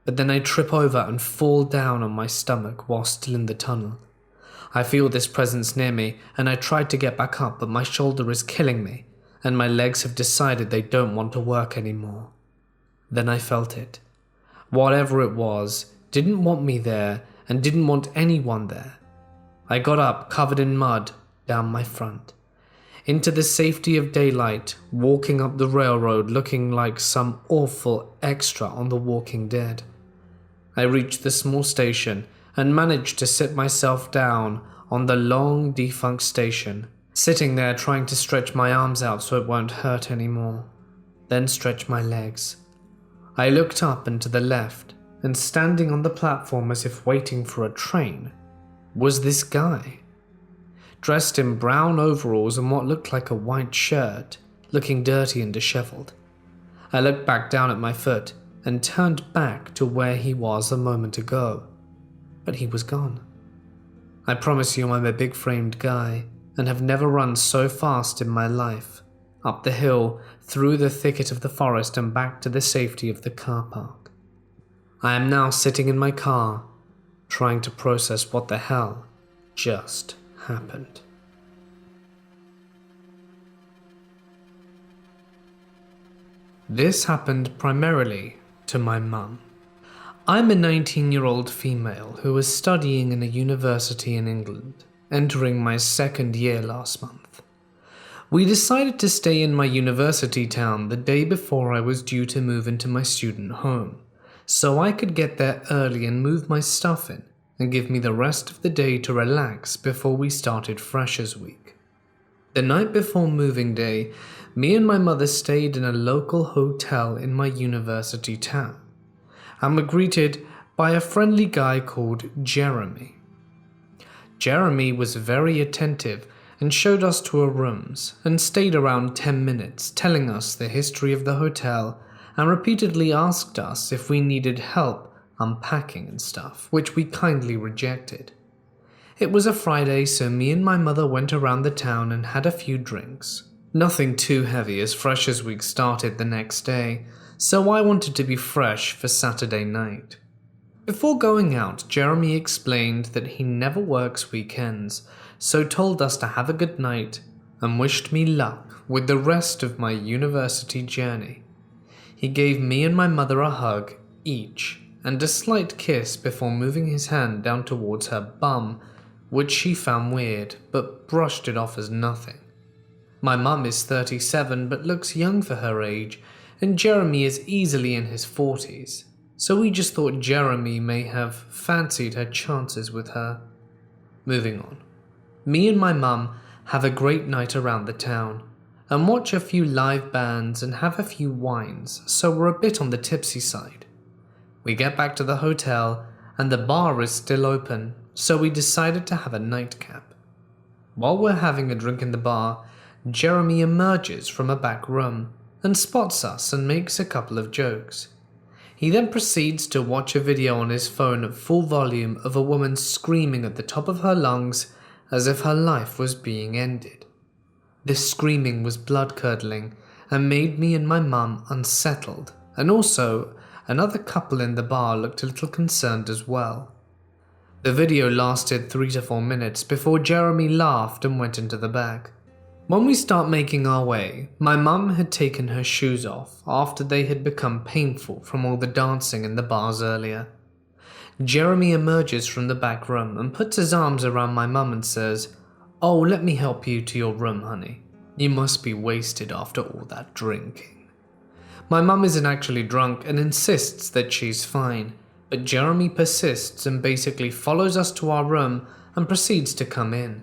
But then I trip over and fall down on my stomach while still in the tunnel. I feel this presence near me, and I try to get back up, but my shoulder is killing me, and my legs have decided they don't want to work anymore. Then I felt it. Whatever it was, didn't want me there, and didn't want anyone there. I got up, covered in mud, down my front, into the safety of daylight, walking up the railroad looking like some awful extra on The Walking Dead. I reached the small station and managed to sit myself down on the long defunct station, sitting there trying to stretch my arms out so it won't hurt anymore, then stretch my legs. I looked up and to the left, and standing on the platform as if waiting for a train, was this guy, dressed in brown overalls and what looked like a white shirt, looking dirty and disheveled. I looked back down at my foot and turned back to where he was a moment ago, but he was gone. I promise you I'm a big-framed guy and have never run so fast in my life, up the hill, through the thicket of the forest and back to the safety of the car park. I am now sitting in my car, trying to process what the hell just happened. This happened primarily to my mum. I'm a 19-year-old female who was studying in a university in England, entering my second year last month. We decided to stay in my university town the day before I was due to move into my student home, so I could get there early and move my stuff in and give me the rest of the day to relax before we started Freshers Week. The night before moving day, me and my mother stayed in a local hotel in my university town and were greeted by a friendly guy called Jeremy. Jeremy was very attentive and showed us to our rooms and stayed around 10 minutes telling us the history of the hotel and repeatedly asked us if we needed help unpacking and stuff, which we kindly rejected. It was a Friday, so me and my mother went around the town and had a few drinks. Nothing too heavy as Freshers Week started the next day, so I wanted to be fresh for Saturday night. Before going out, Jeremy explained that he never works weekends, so told us to have a good night and wished me luck with the rest of my university journey. He gave me and my mother a hug each and a slight kiss before moving his hand down towards her bum, which she found weird but brushed it off as nothing. My mum is 37 but looks young for her age, and Jeremy is easily in his 40s, so we just thought Jeremy may have fancied her chances with her. Moving on. Me and my mum have a great night around the town and watch a few live bands and have a few wines, so we're a bit on the tipsy side. We get back to the hotel and the bar is still open, so we decided to have a nightcap. While we're having a drink in the bar, Jeremy emerges from a back room and spots us and makes a couple of jokes. He then proceeds to watch a video on his phone at full volume of a woman screaming at the top of her lungs as if her life was being ended. This screaming was blood-curdling and made me and my mum unsettled, and also another couple in the bar looked a little concerned as well. The video lasted 3 to 4 minutes before Jeremy laughed and went into the back. When we start making our way, my mum had taken her shoes off after they had become painful from all the dancing in the bars earlier. Jeremy emerges from the back room and puts his arms around my mum and says, "Oh, let me help you to your room, honey. You must be wasted after all that drinking." My mum isn't actually drunk and insists that she's fine, but Jeremy persists and basically follows us to our room and proceeds to come in.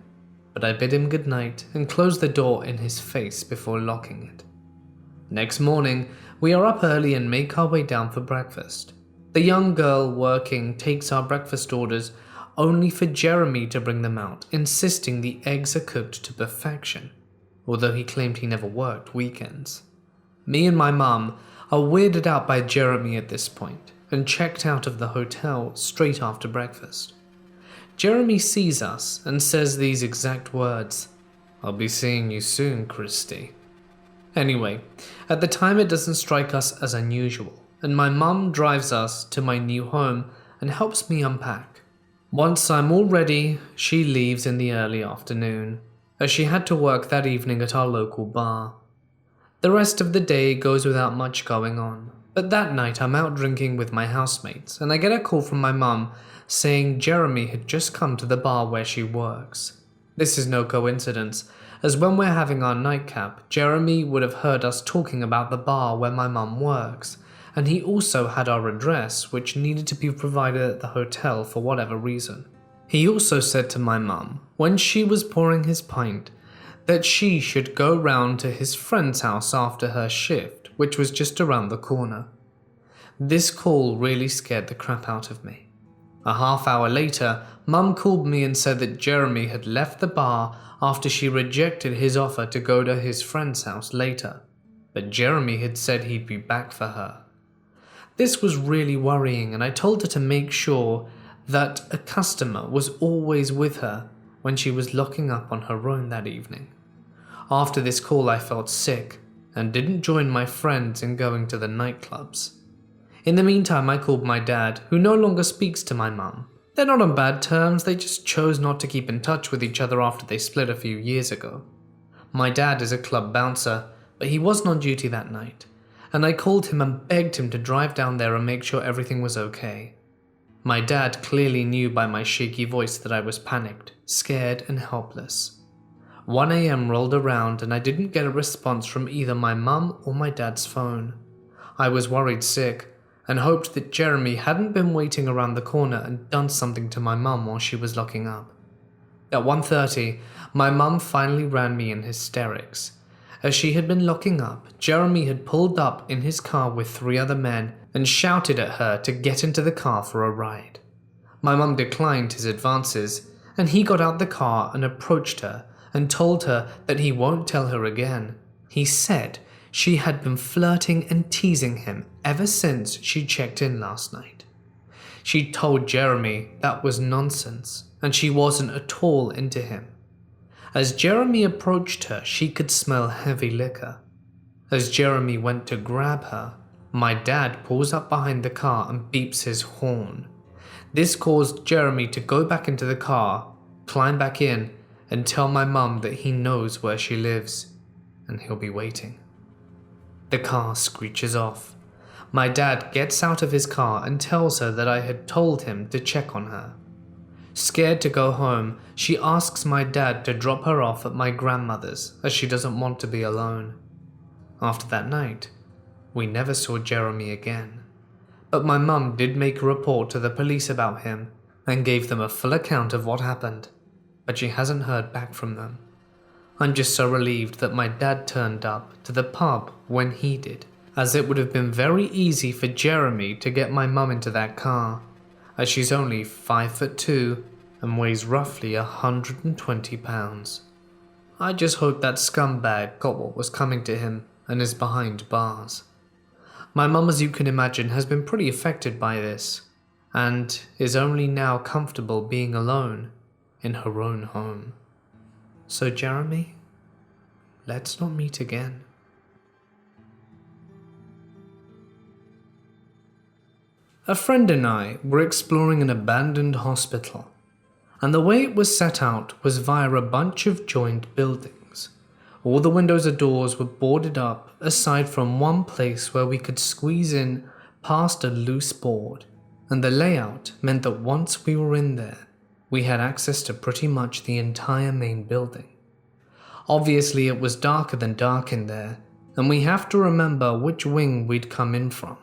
But I bid him good night and close the door in his face before locking it. Next morning, we are up early and make our way down for breakfast. The young girl working takes our breakfast orders, only for Jeremy to bring them out, insisting the eggs are cooked to perfection, although he claimed he never worked weekends. Me and my mum are weirded out by Jeremy at this point and checked out of the hotel straight after breakfast. Jeremy sees us and says these exact words, "I'll be seeing you soon, Christy." Anyway, at the time it doesn't strike us as unusual, and my mum drives us to my new home and helps me unpack. Once I'm all ready, she leaves in the early afternoon, as she had to work that evening at our local bar. The rest of the day goes without much going on, but that night I'm out drinking with my housemates and I get a call from my mum saying Jeremy had just come to the bar where she works. This is no coincidence, as when we're having our nightcap, Jeremy would have heard us talking about the bar where my mum works, and he also had our address, which needed to be provided at the hotel for whatever reason. He also said to my mum, when she was pouring his pint, that she should go round to his friend's house after her shift, which was just around the corner. This call really scared the crap out of me. A half hour later, Mum called me and said that Jeremy had left the bar after she rejected his offer to go to his friend's house later, but Jeremy had said he'd be back for her. This was really worrying, and I told her to make sure that a customer was always with her when she was locking up on her own that evening. After this call, I felt sick and didn't join my friends in going to the nightclubs. In the meantime, I called my dad, who no longer speaks to my mum. They're not on bad terms, they just chose not to keep in touch with each other after they split a few years ago. My dad is a club bouncer, but he wasn't on duty that night, and I called him and begged him to drive down there and make sure everything was okay. My dad clearly knew by my shaky voice that I was panicked, scared, and helpless. 1 a.m. rolled around and I didn't get a response from either my mum or my dad's phone. I was worried sick and hoped that Jeremy hadn't been waiting around the corner and done something to my mum while she was locking up. At 1:30, my mum finally ran me in hysterics. As she had been locking up, Jeremy had pulled up in his car with 3 other men and shouted at her to get into the car for a ride. My mum declined his advances, and he got out the car and approached her and told her that he won't tell her again. He said she had been flirting and teasing him ever since she checked in last night. She told Jeremy that was nonsense and she wasn't at all into him. As Jeremy approached her, she could smell heavy liquor. As Jeremy went to grab her, my dad pulls up behind the car and beeps his horn. This caused Jeremy to go back into the car, climb back in, and tell my mum that he knows where she lives, and he'll be waiting. The car screeches off. My dad gets out of his car and tells her that I had told him to check on her. Scared to go home, she asks my dad to drop her off at my grandmother's as she doesn't want to be alone. After that night, we never saw Jeremy again. But my mum did make a report to the police about him and gave them a full account of what happened, but she hasn't heard back from them. I'm just so relieved that my dad turned up to the pub when he did, as it would have been very easy for Jeremy to get my mum into that car, as she's only 5'2" and weighs roughly 120 pounds. I just hope that scumbag got what was coming to him and is behind bars. My mum, as you can imagine, has been pretty affected by this, and is only now comfortable being alone in her own home. So Jeremy, let's not meet again. A friend and I were exploring an abandoned hospital, and the way it was set out was via a bunch of joined buildings. All the windows and doors were boarded up, aside from one place where we could squeeze in past a loose board, and the layout meant that once we were in there, we had access to pretty much the entire main building. Obviously, it was darker than dark in there, and we have to remember which wing we'd come in from.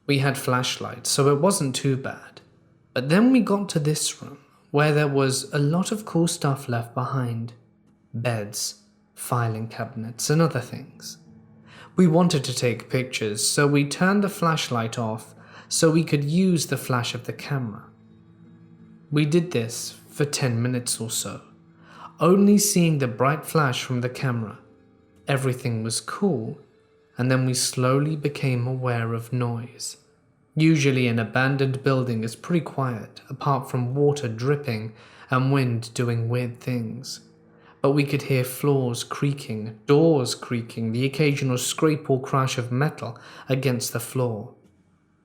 We had flashlights, so it wasn't too bad. But then we got to this room, where there was a lot of cool stuff left behind. Beds, filing cabinets, and other things. We wanted to take pictures, so we turned the flashlight off so we could use the flash of the camera. We did this for 10 minutes or so, only seeing the bright flash from the camera. Everything was cool, and then we slowly became aware of noise. Usually an abandoned building is pretty quiet, apart from water dripping and wind doing weird things. But we could hear floors creaking, doors creaking, the occasional scrape or crash of metal against the floor.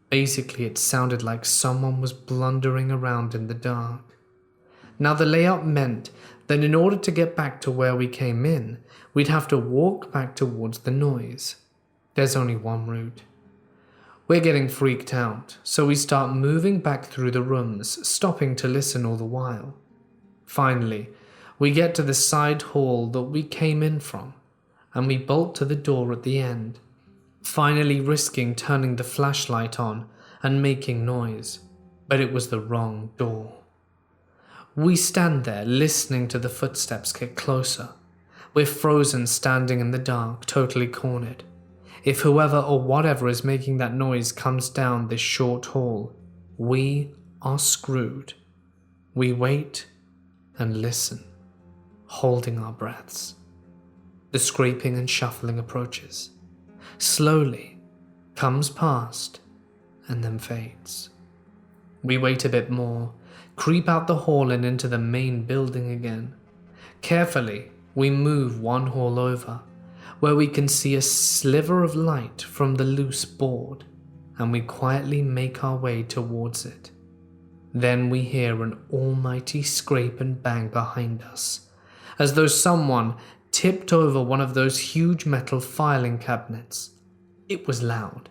Basically, it sounded like someone was blundering around in the dark. Now, the layout meant that in order to get back to where we came in, we'd have to walk back towards the noise. There's only one route. We're getting freaked out, so we start moving back through the rooms, stopping to listen all the while. Finally, we get to the side hall that we came in from, and we bolt to the door at the end, finally risking turning the flashlight on and making noise, but it was the wrong door. We stand there listening to the footsteps get closer. We're frozen standing in the dark, totally cornered. If whoever or whatever is making that noise comes down this short hall, we are screwed. We wait and listen, holding our breaths. The scraping and shuffling approaches, slowly, comes past, and then fades. We wait a bit more, creep out the hall and into the main building again. Carefully, we move one hall over, where we can see a sliver of light from the loose board, and we quietly make our way towards it. Then we hear an almighty scrape and bang behind us, as though someone tipped over one of those huge metal filing cabinets. It was loud.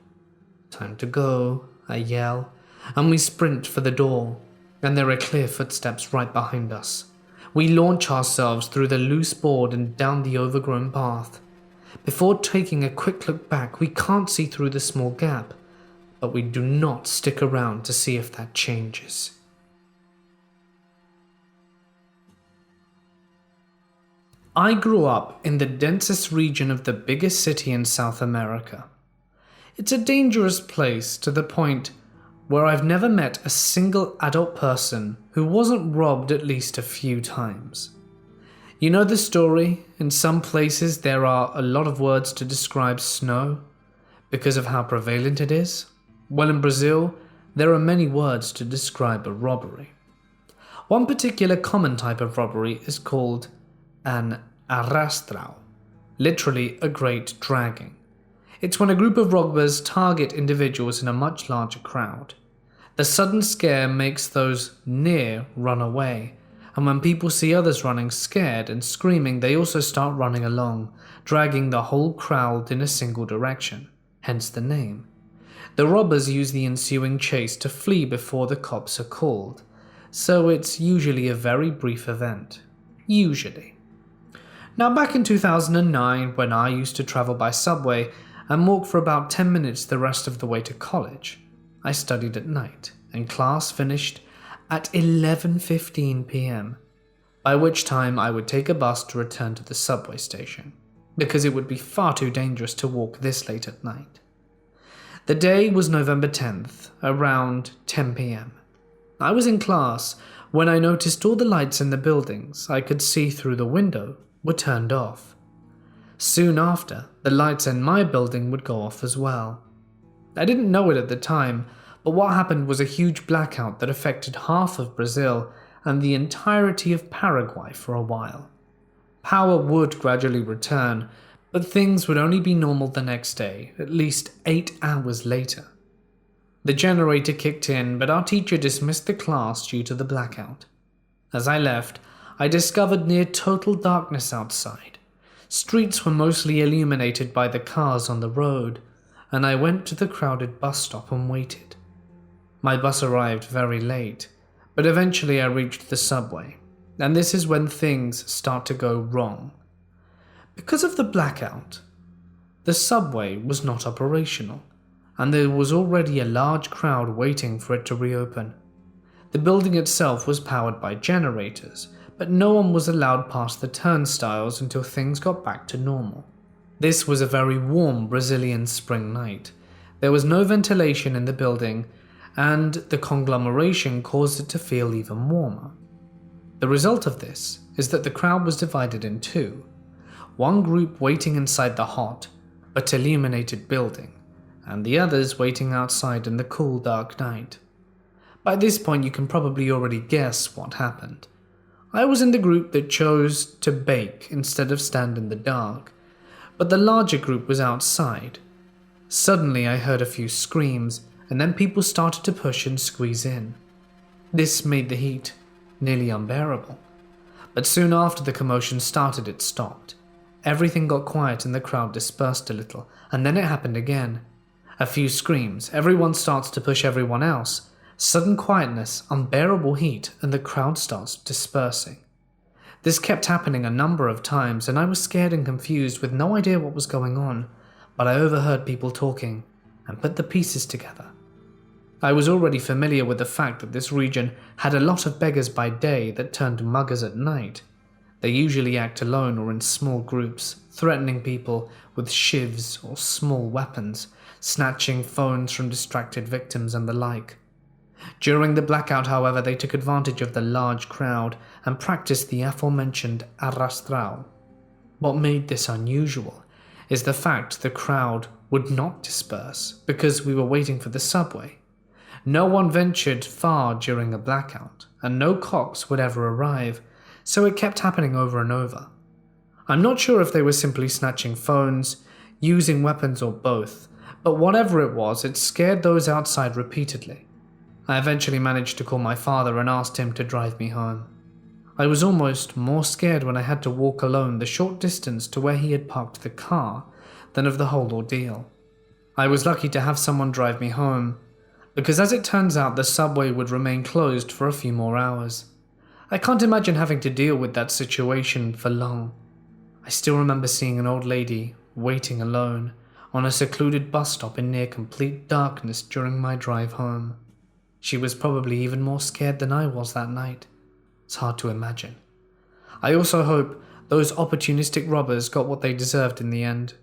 "Time to go," I yell, and we sprint for the door, and there are clear footsteps right behind us. We launch ourselves through the loose board and down the overgrown path. Before taking a quick look back, we can't see through the small gap, but we do not stick around to see if that changes. I grew up in the densest region of the biggest city in South America. It's a dangerous place to the point where I've never met a single adult person who wasn't robbed at least a few times. You know the story? In some places there are a lot of words to describe snow because of how prevalent it is. Well, in Brazil, there are many words to describe a robbery. One particular common type of robbery is called an arrastão, literally a great dragging. It's when a group of robbers target individuals in a much larger crowd. The sudden scare makes those near run away, and when people see others running scared and screaming, they also start running along, dragging the whole crowd in a single direction, hence the name. The robbers use the ensuing chase to flee before the cops are called, so it's usually a very brief event. Usually. Now, back in 2009, when I used to travel by subway and walk for about 10 minutes the rest of the way to college, I studied at night, and class finished at 11:15 p.m, by which time I would take a bus to return to the subway station, because it would be far too dangerous to walk this late at night. The day was November 10th, around 10 p.m. I was in class when I noticed all the lights in the buildings I could see through the window were turned off. Soon after, the lights in my building would go off as well. I didn't know it at the time, but what happened was a huge blackout that affected half of Brazil and the entirety of Paraguay for a while. Power would gradually return, but things would only be normal the next day, at least 8 hours later. The generator kicked in, but our teacher dismissed the class due to the blackout. As I left, I discovered near total darkness outside. Streets were mostly illuminated by the cars on the road, and I went to the crowded bus stop and waited. My bus arrived very late, but eventually I reached the subway, and this is when things start to go wrong. Because of the blackout, the subway was not operational, and there was already a large crowd waiting for it to reopen. The building itself was powered by generators, but no one was allowed past the turnstiles until things got back to normal. This was a very warm Brazilian spring night. There was no ventilation in the building, and the conglomeration caused it to feel even warmer. The result of this is that the crowd was divided in two. One group waiting inside the hot, but illuminated building, and the others waiting outside in the cool, dark night. By this point you can probably already guess what happened. I was in the group that chose to bake instead of stand in the dark, but the larger group was outside. Suddenly I heard a few screams, and then people started to push and squeeze in. This made the heat nearly unbearable. But soon after the commotion started, it stopped. Everything got quiet and the crowd dispersed a little, and then it happened again. A few screams, everyone starts to push everyone else. Sudden quietness, unbearable heat, and the crowd starts dispersing. This kept happening a number of times, and I was scared and confused with no idea what was going on, but I overheard people talking and put the pieces together. I was already familiar with the fact that this region had a lot of beggars by day that turned muggers at night. They usually act alone or in small groups, threatening people with shivs or small weapons, snatching phones from distracted victims and the like. During the blackout, however, they took advantage of the large crowd and practiced the aforementioned arrastral. What made this unusual is the fact the crowd would not disperse because we were waiting for the subway. No one ventured far during a blackout, and no cops would ever arrive, so it kept happening over and over. I'm not sure if they were simply snatching phones, using weapons, or both, but whatever it was, it scared those outside repeatedly. I eventually managed to call my father and asked him to drive me home. I was almost more scared when I had to walk alone the short distance to where he had parked the car than of the whole ordeal. I was lucky to have someone drive me home, because as it turns out the subway would remain closed for a few more hours. I can't imagine having to deal with that situation for long. I still remember seeing an old lady waiting alone on a secluded bus stop in near complete darkness during my drive home. She was probably even more scared than I was that night. It's hard to imagine. I also hope those opportunistic robbers got what they deserved in the end.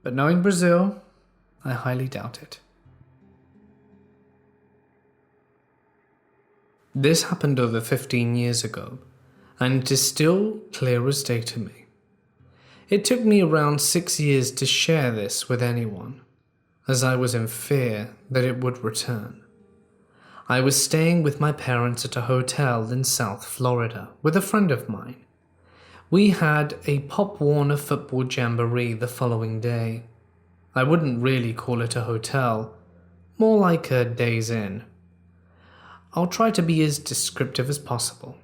But knowing Brazil, I highly doubt it. This happened over 15 years ago, and it is still clear as day to me. It took me around 6 years to share this with anyone, as I was in fear that it would return. I was staying with my parents at a hotel in South Florida with a friend of mine. We had a Pop Warner football jamboree the following day. I wouldn't really call it a hotel, more like a day's inn. I'll try to be as descriptive as possible.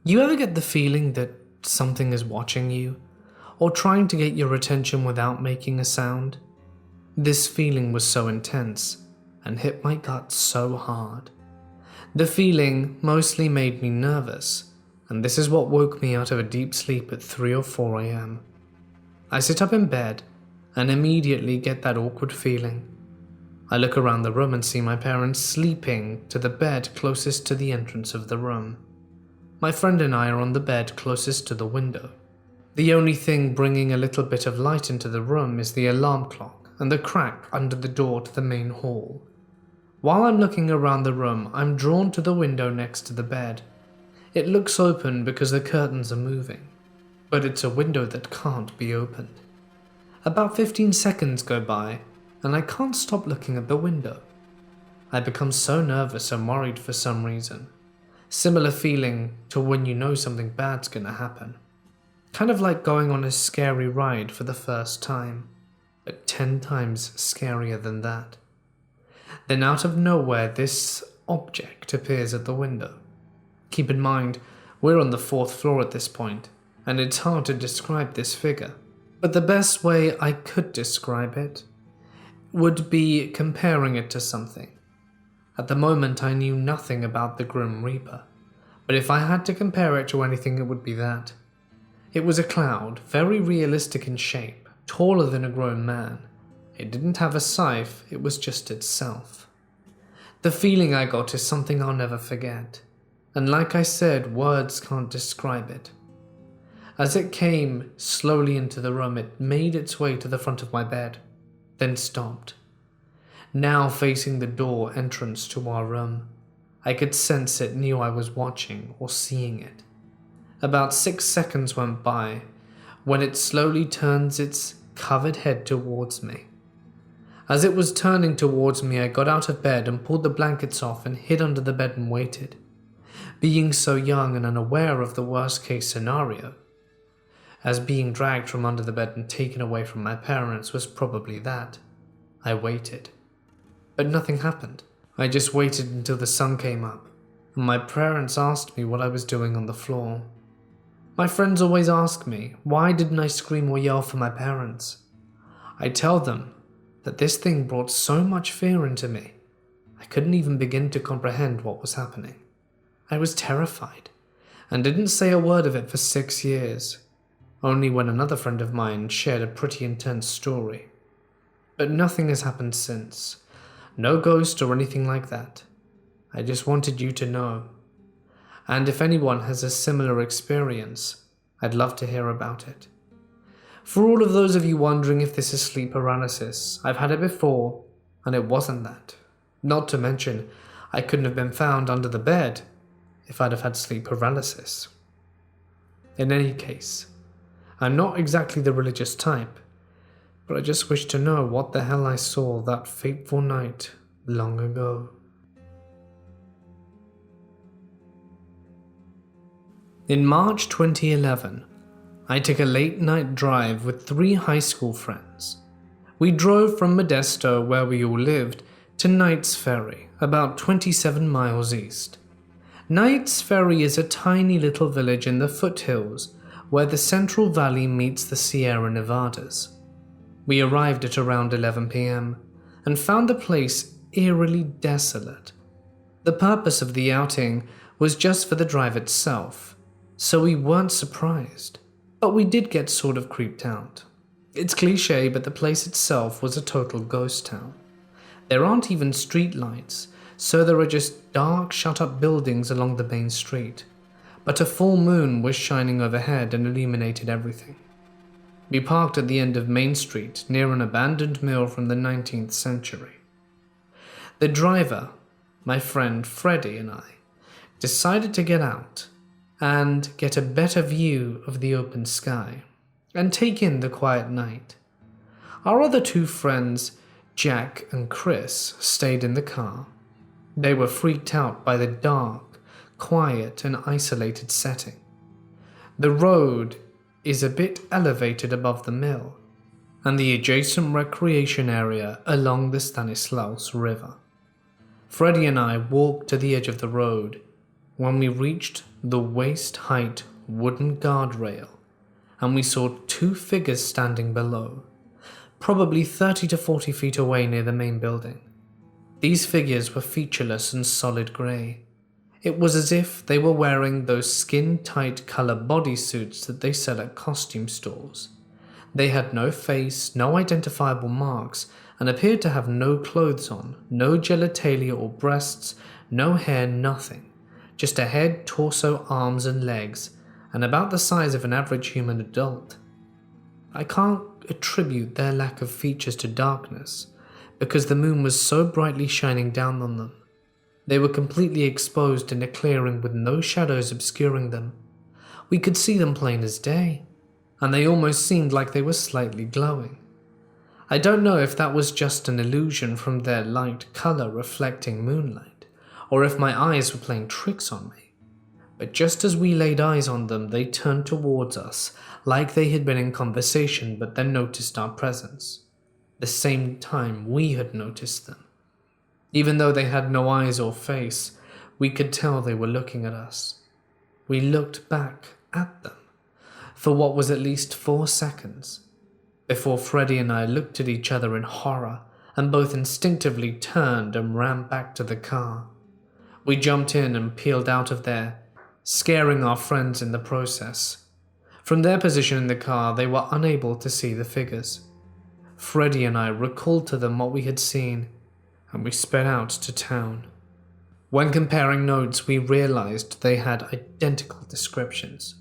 You ever get the feeling that something is watching you, or trying to get your attention without making a sound? This feeling was so intense and hit my gut so hard. The feeling mostly made me nervous, and this is what woke me out of a deep sleep at 3 or 4 a.m. I sit up in bed and immediately get that awkward feeling. I look around the room and see my parents sleeping to the bed closest to the entrance of the room. My friend and I are on the bed closest to the window. The only thing bringing a little bit of light into the room is the alarm clock and the crack under the door to the main hall. While I'm looking around the room, I'm drawn to the window next to the bed. It looks open because the curtains are moving, but it's a window that can't be opened. About 15 seconds go by, and I can't stop looking at the window. I become so nervous and worried for some reason. Similar feeling to when you know something bad's gonna happen. Kind of like going on a scary ride for the first time, but 10 times scarier than that. Then out of nowhere, this object appears at the window. Keep in mind, we're on the 4th floor at this point, and it's hard to describe this figure. But the best way I could describe it would be comparing it to something. At the moment, I knew nothing about the Grim Reaper, but if I had to compare it to anything, it would be that. It was a cloud, very realistic in shape, taller than a grown man. It didn't have a scythe, it was just itself. The feeling I got is something I'll never forget, and like I said, words can't describe it. As it came slowly into the room, it made its way to the front of my bed, then stopped. Now facing the door entrance to our room, I could sense it knew I was watching or seeing it. About 6 seconds went by when it slowly turns its covered head towards me. As it was turning towards me, I got out of bed and pulled the blankets off and hid under the bed and waited. Being so young and unaware of the worst case scenario, as being dragged from under the bed and taken away from my parents was probably that, I waited. But nothing happened. I just waited until the sun came up, and my parents asked me what I was doing on the floor. My friends always ask me, why didn't I scream or yell for my parents? I tell them that this thing brought so much fear into me, I couldn't even begin to comprehend what was happening. I was terrified, and didn't say a word of it for 6 years, only when another friend of mine shared a pretty intense story. But nothing has happened since. No ghost or anything like that. I just wanted you to know. And if anyone has a similar experience, I'd love to hear about it. For all of those of you wondering if this is sleep paralysis, I've had it before, and it wasn't that. Not to mention, I couldn't have been found under the bed if I'd have had sleep paralysis. In any case, I'm not exactly the religious type, but I just wish to know what the hell I saw that fateful night long ago. In March 2011, I took a late-night drive with 3 high school friends. We drove from Modesto, where we all lived, to Knight's Ferry, about 27 miles east. Knight's Ferry is a tiny little village in the foothills where the Central Valley meets the Sierra Nevadas. We arrived at around 11 p.m. and found the place eerily desolate. The purpose of the outing was just for the drive itself, so we weren't surprised, but we did get sort of creeped out. It's cliche, but the place itself was a total ghost town. There aren't even street lights, so there are just dark, shut-up buildings along the main street, but a full moon was shining overhead and illuminated everything. We parked at the end of Main Street near an abandoned mill from the 19th century. The driver, my friend Freddie, and I decided to get out and get a better view of the open sky and take in the quiet night. Our other 2 friends, Jack and Chris, stayed in the car. They were freaked out by the dark, quiet, and isolated setting. The road is a bit elevated above the mill and the adjacent recreation area along the Stanislaus River. Freddie and I walked to the edge of the road when we reached the waist-height wooden guardrail, and we saw 2 figures standing below, probably 30 to 40 feet away near the main building. These figures were featureless and solid grey. It was as if they were wearing those skin-tight colour bodysuits that they sell at costume stores. They had no face, no identifiable marks, and appeared to have no clothes on, no genitalia or breasts, no hair, nothing. Just a head, torso, arms and legs, and about the size of an average human adult. I can't attribute their lack of features to darkness, because the moon was so brightly shining down on them. They were completely exposed in a clearing with no shadows obscuring them. We could see them plain as day, and they almost seemed like they were slightly glowing. I don't know if that was just an illusion from their light color reflecting moonlight, or if my eyes were playing tricks on me. But just as we laid eyes on them, they turned towards us, like they had been in conversation but then noticed our presence, the same time we had noticed them. Even though they had no eyes or face, we could tell they were looking at us. We looked back at them for what was at least 4 seconds, before Freddie and I looked at each other in horror and both instinctively turned and ran back to the car. We jumped in and peeled out of there, scaring our friends in the process. From their position in the car, they were unable to see the figures. Freddie and I recalled to them what we had seen, and we sped out to town. When comparing notes, we realized they had identical descriptions.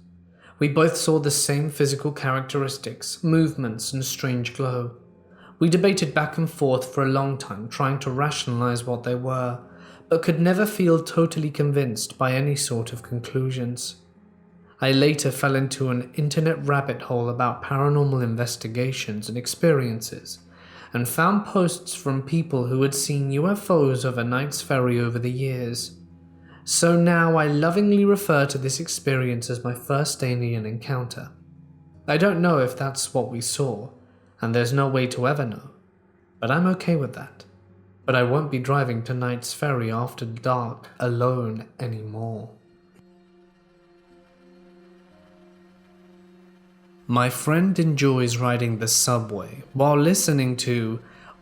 We both saw the same physical characteristics, movements, and strange glow. We debated back and forth for a long time, trying to rationalize what they were, but could never feel totally convinced by any sort of conclusions. I later fell into an internet rabbit hole about paranormal investigations and experiences, and found posts from people who had seen UFOs over Knight's Ferry over the years. So now I lovingly refer to this experience as my first alien encounter. I don't know if that's what we saw, and there's no way to ever know, but I'm okay with that. But I won't be driving to Knight's Ferry after dark alone anymore. My friend enjoys riding the subway while listening to,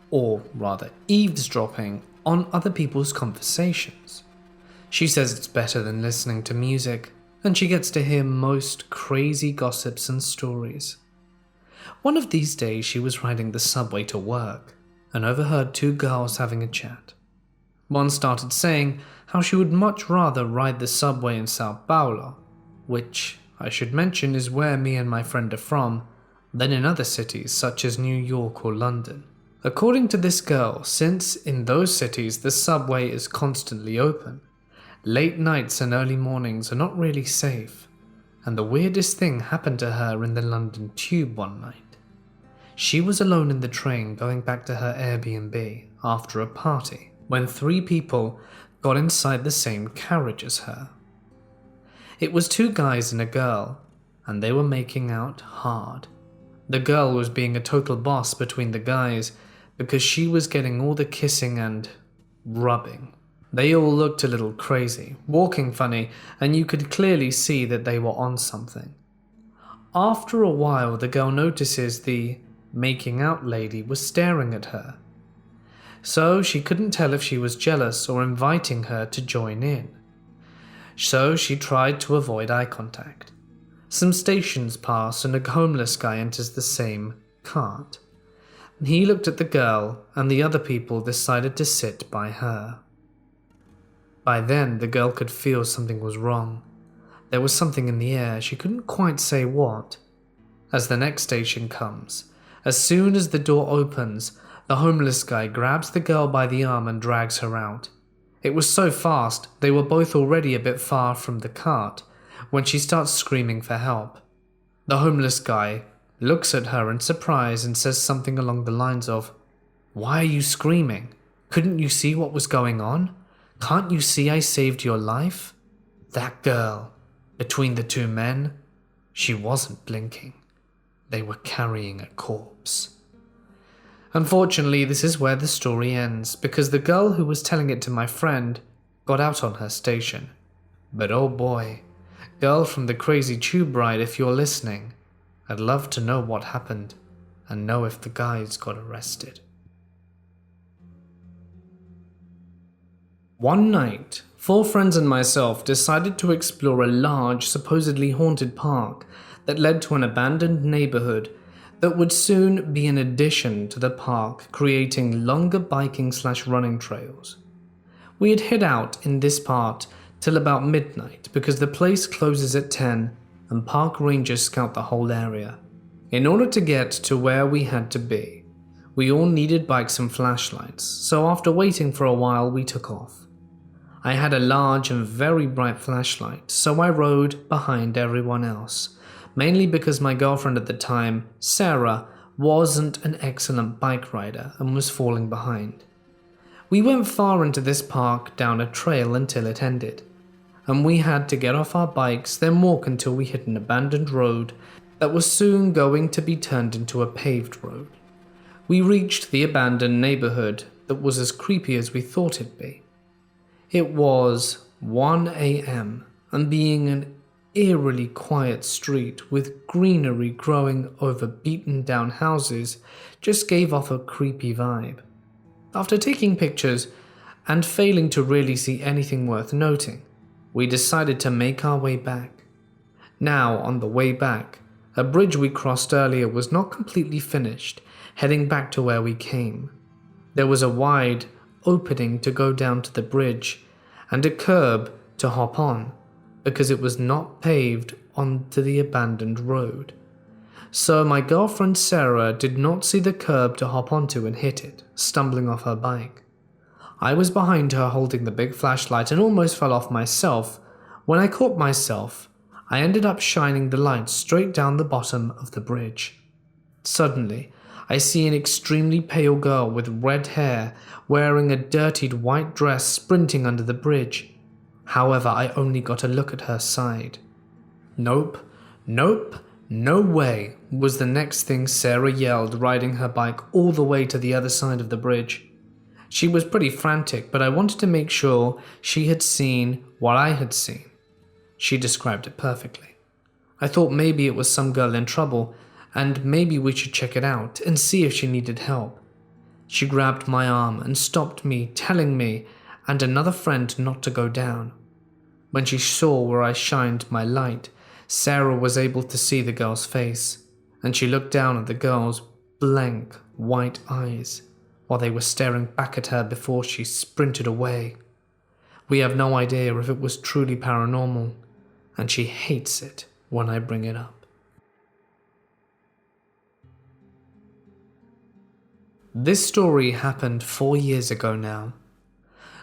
or rather eavesdropping, on other people's conversations. She says it's better than listening to music, and she gets to hear most crazy gossips and stories. One of these days she was riding the subway to work and overheard 2 girls having a chat. One started saying how she would much rather ride the subway in Sao Paulo, which I should mention is where me and my friend are from, than in other cities such as New York or London. According to this girl, since in those cities the subway is constantly open, late nights and early mornings are not really safe, and the weirdest thing happened to her in the London Tube one night. She was alone in the train going back to her Airbnb after a party when 3 people got inside the same carriage as her. It was 2 guys and a girl, and they were making out hard. The girl was being a total boss between the guys because she was getting all the kissing and rubbing. They all looked a little crazy, walking funny, and you could clearly see that they were on something. After a while, the girl notices the making out lady was staring at her. So she couldn't tell if she was jealous or inviting her to join in. So she tried to avoid eye contact. Some stations pass and a homeless guy enters the same cart. He looked at the girl and the other people decided to sit by her. By then, the girl could feel something was wrong. There was something in the air, she couldn't quite say what. As the next station comes, as soon as the door opens, the homeless guy grabs the girl by the arm and drags her out. It was so fast, they were both already a bit far from the cart when she starts screaming for help. The homeless guy looks at her in surprise and says something along the lines of, "Why are you screaming? Couldn't you see what was going on? Can't you see I saved your life?" That girl, between the 2 men, she wasn't blinking. They were carrying a corpse. Unfortunately, this is where the story ends, because the girl who was telling it to my friend got out on her station. But oh boy, girl from the crazy tube ride, if you're listening, I'd love to know what happened and know if the guys got arrested. One night, 4 friends and myself decided to explore a large, supposedly haunted park that led to an abandoned neighborhood that would soon be an addition to the park, creating longer biking/running trails. We had hid out in this part till about midnight because the place closes at 10 and park rangers scout the whole area. In order to get to where we had to be, we all needed bikes and flashlights, so after waiting for a while we took off. I had a large and very bright flashlight, so I rode behind everyone else, mainly because my girlfriend at the time, Sarah, wasn't an excellent bike rider and was falling behind. We went far into this park down a trail until it ended, and we had to get off our bikes, then walk until we hit an abandoned road that was soon going to be turned into a paved road. We reached the abandoned neighborhood that was as creepy as we thought it'd be. It was 1 a.m. and being an eerily quiet street with greenery growing over beaten down houses just gave off a creepy vibe. After taking pictures and failing to really see anything worth noting, we decided to make our way back. Now, on the way back, a bridge we crossed earlier was not completely finished, heading back to where we came. There was a wide opening to go down to the bridge and a curb to hop on, because it was not paved onto the abandoned road. So my girlfriend Sarah did not see the curb to hop onto and hit it, stumbling off her bike. I was behind her holding the big flashlight and almost fell off myself. When I caught myself, I ended up shining the light straight down the bottom of the bridge. Suddenly, I see an extremely pale girl with red hair wearing a dirtied white dress sprinting under the bridge. However, I only got a look at her side. Nope, no way, was the next thing Sarah yelled, riding her bike all the way to the other side of the bridge. She was pretty frantic, but I wanted to make sure she had seen what I had seen. She described it perfectly. I thought maybe it was some girl in trouble, and maybe we should check it out and see if she needed help. She grabbed my arm and stopped me, telling me and another friend not to go down. When she saw where I shined my light, Sarah was able to see the girl's face, and she looked down at the girl's blank white eyes while they were staring back at her before she sprinted away. We have no idea if it was truly paranormal, and she hates it when I bring it up. This story happened 4 years ago now.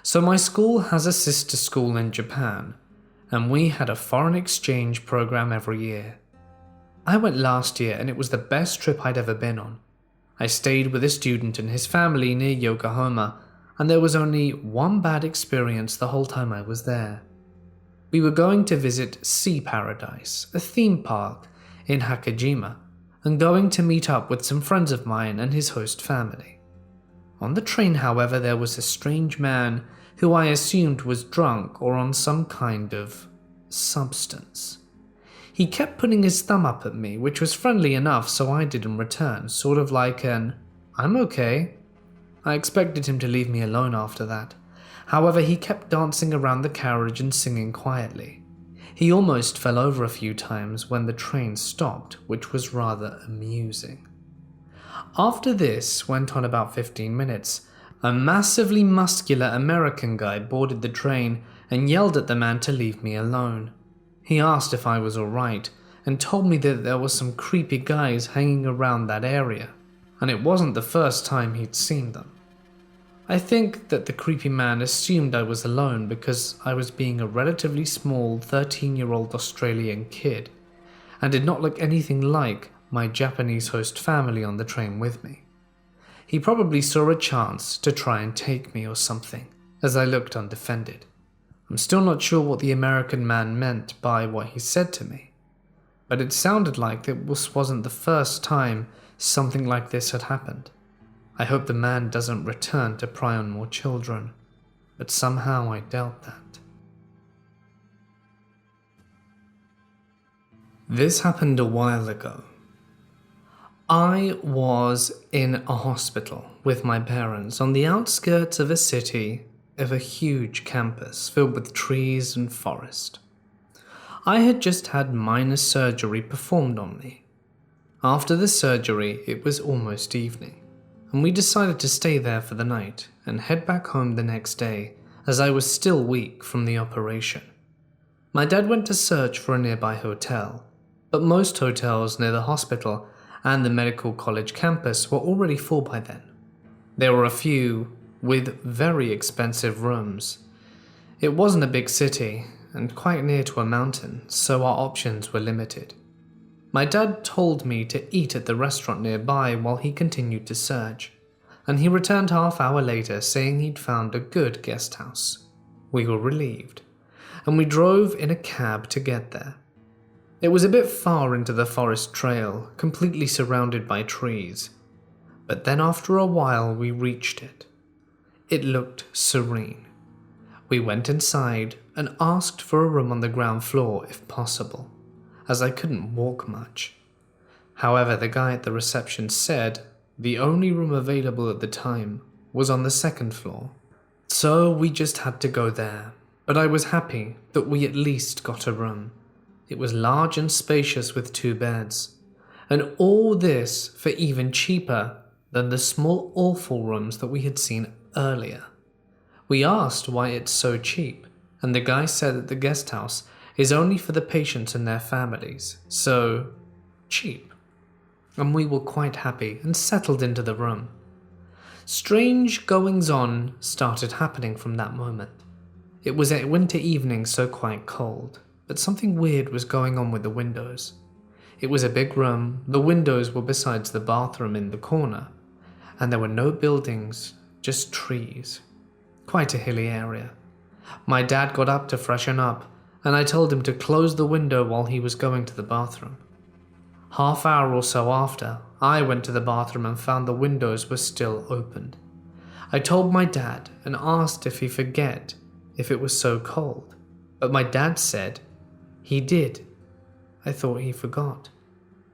So my school has a sister school in Japan, and we had a foreign exchange program every year. I went last year and it was the best trip I'd ever been on. I stayed with a student and his family near Yokohama, and there was only one bad experience the whole time I was there. We were going to visit Sea Paradise, a theme park in Hakajima, and going to meet up with some friends of mine and his host family. On the train, however, there was a strange man who I assumed was drunk or on some kind of substance. He kept putting his thumb up at me, which was friendly enough, so I did in return, sort of like an, "I'm okay." I expected him to leave me alone after that. However, he kept dancing around the carriage and singing quietly. He almost fell over a few times when the train stopped, which was rather amusing. After this went on about 15 minutes, a massively muscular American guy boarded the train and yelled at the man to leave me alone. He asked if I was alright and told me that there were some creepy guys hanging around that area, and it wasn't the first time he'd seen them. I think that the creepy man assumed I was alone because I was being a relatively small 13-year-old Australian kid and did not look anything like my Japanese host family on the train with me. He probably saw a chance to try and take me or something, as I looked undefended. I'm still not sure what the American man meant by what he said to me, but it sounded like this wasn't the first time something like this had happened. I hope the man doesn't return to pry on more children, but somehow I doubt that. This happened a while ago. I was in a hospital with my parents on the outskirts of a city of a huge campus filled with trees and forest. I had just had minor surgery performed on me. After the surgery, it was almost evening, and we decided to stay there for the night and head back home the next day, as I was still weak from the operation. My dad went to search for a nearby hotel, but most hotels near the hospital and the medical college campus were already full by then. There were a few with very expensive rooms. It wasn't a big city and quite near to a mountain, so our options were limited. My dad told me to eat at the restaurant nearby while he continued to search, and he returned half-hour later saying he'd found a good guest house. We were relieved, and we drove in a cab to get there. It was a bit far into the forest trail, completely surrounded by trees, but then after a while we reached it. It looked serene. We went inside and asked for a room on the ground floor if possible, as I couldn't walk much. However, the guy at the reception said the only room available at the time was on the second floor, so we just had to go there, but I was happy that we at least got a room. It was large and spacious with 2 beds, and all this for even cheaper than the small awful rooms that we had seen earlier. We asked why it's so cheap, and the guy said that the guest house is only for the patients and their families, so cheap. And we were quite happy and settled into the room. Strange goings-on started happening from that moment. It was a winter evening, so quite cold, but something weird was going on with the windows. It was a big room, the windows were besides the bathroom in the corner, and there were no buildings, just trees. Quite a hilly area. My dad got up to freshen up, and I told him to close the window while he was going to the bathroom. Half-hour or so after, I went to the bathroom and found the windows were still opened. I told my dad and asked if he forget if it was so cold, but my dad said he did. I thought he forgot.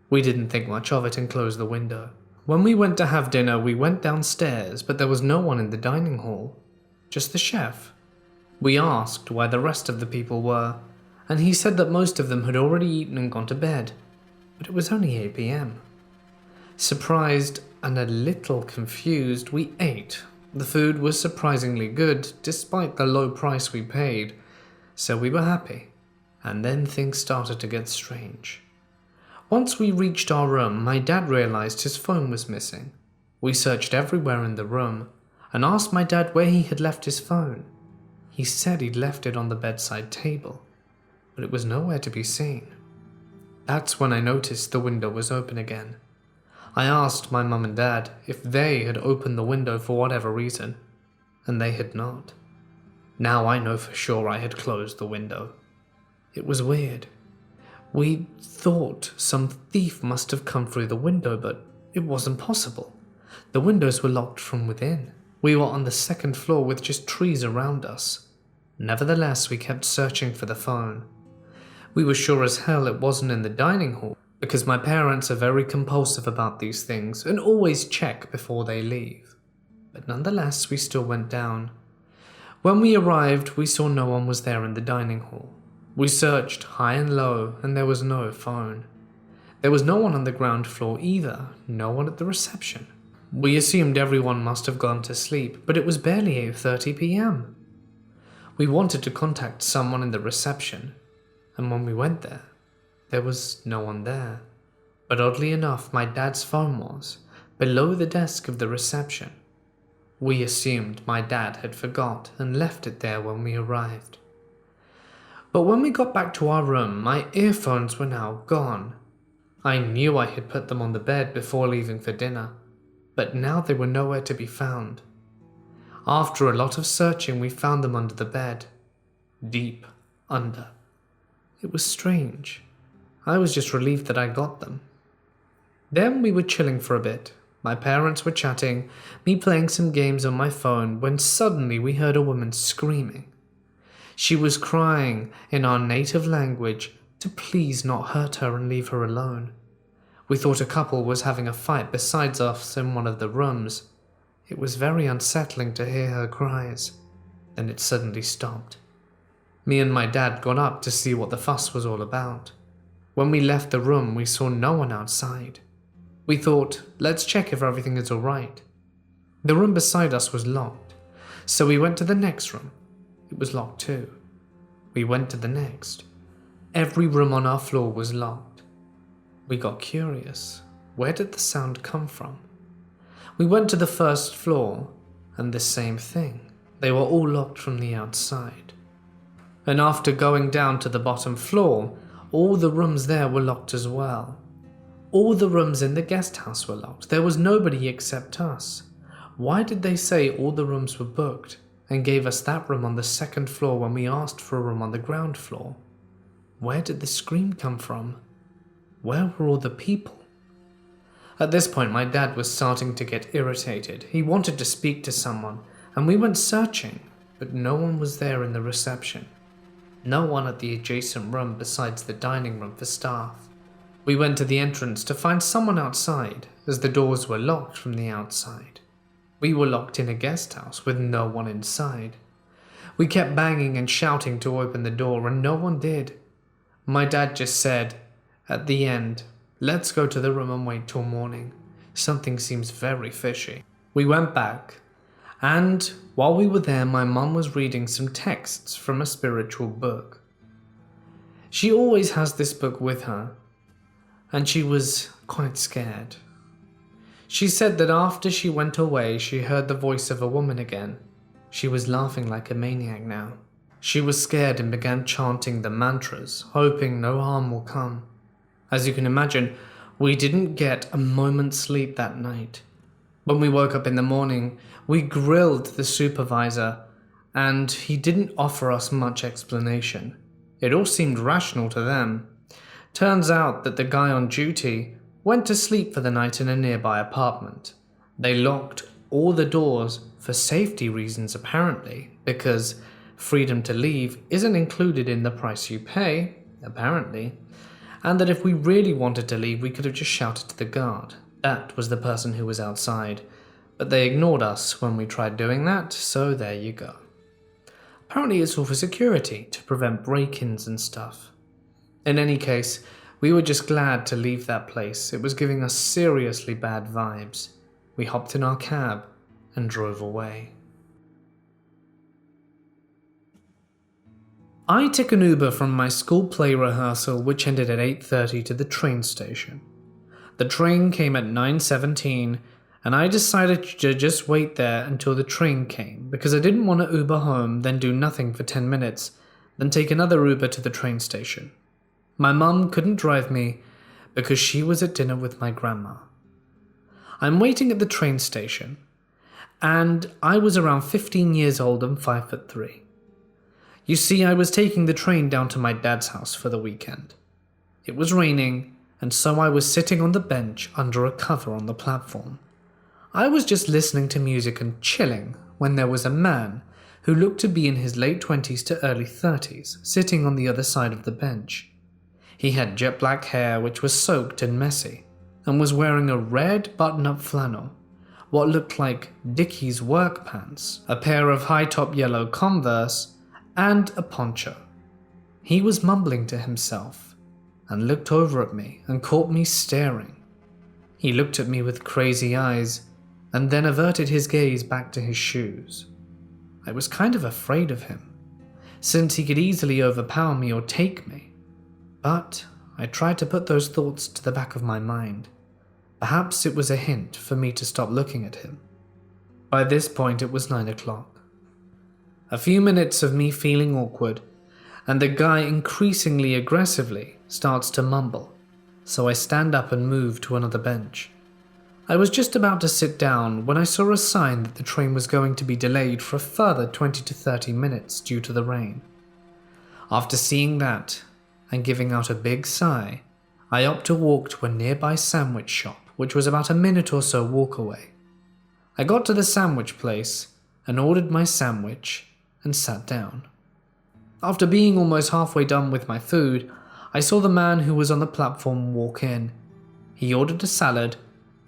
We didn't think much of it and closed the window. When we went to have dinner, we went downstairs, but there was no one in the dining hall, just the chef. We asked where the rest of the people were, and he said that most of them had already eaten and gone to bed, but it was only 8 p.m. Surprised and a little confused, we ate. The food was surprisingly good, despite the low price we paid, so we were happy. And then things started to get strange. Once we reached our room, my dad realized his phone was missing. We searched everywhere in the room and asked my dad where he had left his phone. He said he'd left it on the bedside table, but it was nowhere to be seen. That's when I noticed the window was open again. I asked my mum and dad if they had opened the window for whatever reason, and they had not. Now I know for sure I had closed the window. It was weird. We thought some thief must have come through the window, but it wasn't possible. The windows were locked from within. We were on the second floor with just trees around us. Nevertheless, we kept searching for the phone. We were sure as hell it wasn't in the dining hall, because my parents are very compulsive about these things and always check before they leave. But nonetheless, we still went down. When we arrived, we saw no one was there in the dining hall. We searched high and low, and there was no phone. There was no one on the ground floor either, no one at the reception. We assumed everyone must have gone to sleep, but it was barely 8:30 p.m. We wanted to contact someone in the reception, and when we went there was no one there. But oddly enough, my dad's phone was below the desk of the reception. We assumed my dad had forgot and left it there when we arrived. But when we got back to our room, my earphones were now gone. I knew I had put them on the bed before leaving for dinner, but now they were nowhere to be found. After a lot of searching, we found them under the bed, deep under. It was strange. I was just relieved that I got them. Then we were chilling for a bit. My parents were chatting, me playing some games on my phone, when suddenly we heard a woman screaming. She was crying in our native language to please not hurt her and leave her alone. We thought a couple was having a fight besides us in one of the rooms. It was very unsettling to hear her cries. Then it suddenly stopped. Me and my dad got up to see what the fuss was all about. When we left the room, we saw no one outside. We thought, let's check if everything is all right. The room beside us was locked, so we went to the next room. It was locked too. We went to the next. Every room on our floor was locked. We got curious. Where did the sound come from? We went to the first floor, and the same thing. They were all locked from the outside. And after going down to the bottom floor, all the rooms there were locked as well. All the rooms in the guest house were locked. There was nobody except us. Why did they say all the rooms were booked and gave us that room on the second floor when we asked for a room on the ground floor? Where did the scream come from? Where were all the people? At this point, my dad was starting to get irritated. He wanted to speak to someone, and we went searching, but no one was there in the reception. No one at the adjacent room besides the dining room for staff. We went to the entrance to find someone outside, as the doors were locked from the outside. We were locked in a guest house with no one inside. We kept banging and shouting to open the door, and no one did. My dad just said, at the end, let's go to the room and wait till morning. Something seems very fishy. We went back, and while we were there, my mum was reading some texts from a spiritual book. She always has this book with her, and she was quite scared. She said that after she went away, she heard the voice of a woman again. She was laughing like a maniac now. She was scared and began chanting the mantras, hoping no harm will come. As you can imagine, we didn't get a moment's sleep that night. When we woke up in the morning, we grilled the supervisor, and he didn't offer us much explanation. It all seemed rational to them. Turns out that the guy on duty went to sleep for the night in a nearby apartment. They locked all the doors for safety reasons apparently, because freedom to leave isn't included in the price you pay, apparently, and that if we really wanted to leave we could have just shouted to the guard. That was the person who was outside, but they ignored us when we tried doing that, so there you go. Apparently it's all for security, to prevent break-ins and stuff. In any case, we were just glad to leave that place. It was giving us seriously bad vibes. We hopped in our cab and drove away. I took an Uber from my school play rehearsal, which ended at 8:30, to the train station. The train came at 9:17, and I decided to just wait there until the train came because I didn't want to Uber home, then do nothing for 10 minutes, then take another Uber to the train station. My mum couldn't drive me because she was at dinner with my grandma. I'm waiting at the train station, and I was around 15 years old and 5'3". You see, I was taking the train down to my dad's house for the weekend. It was raining, and so I was sitting on the bench under a cover on the platform. I was just listening to music and chilling when there was a man who looked to be in his late 20s to early 30s sitting on the other side of the bench. He had jet black hair which was soaked and messy, and was wearing a red button-up flannel, what looked like Dickies work pants, a pair of high-top yellow Converse, and a poncho. He was mumbling to himself and looked over at me and caught me staring. He looked at me with crazy eyes and then averted his gaze back to his shoes. I was kind of afraid of him, since he could easily overpower me or take me, but I tried to put those thoughts to the back of my mind. Perhaps it was a hint for me to stop looking at him. By this point it was 9 o'clock. A few minutes of me feeling awkward, and the guy increasingly aggressively starts to mumble, so I stand up and move to another bench. I was just about to sit down when I saw a sign that the train was going to be delayed for a further 20 to 30 minutes due to the rain. After seeing that, and giving out a big sigh, I opted to walk to a nearby sandwich shop, which was about a minute or so walk away. I got to the sandwich place and ordered my sandwich and sat down. After being almost halfway done with my food, I saw the man who was on the platform walk in. He ordered a salad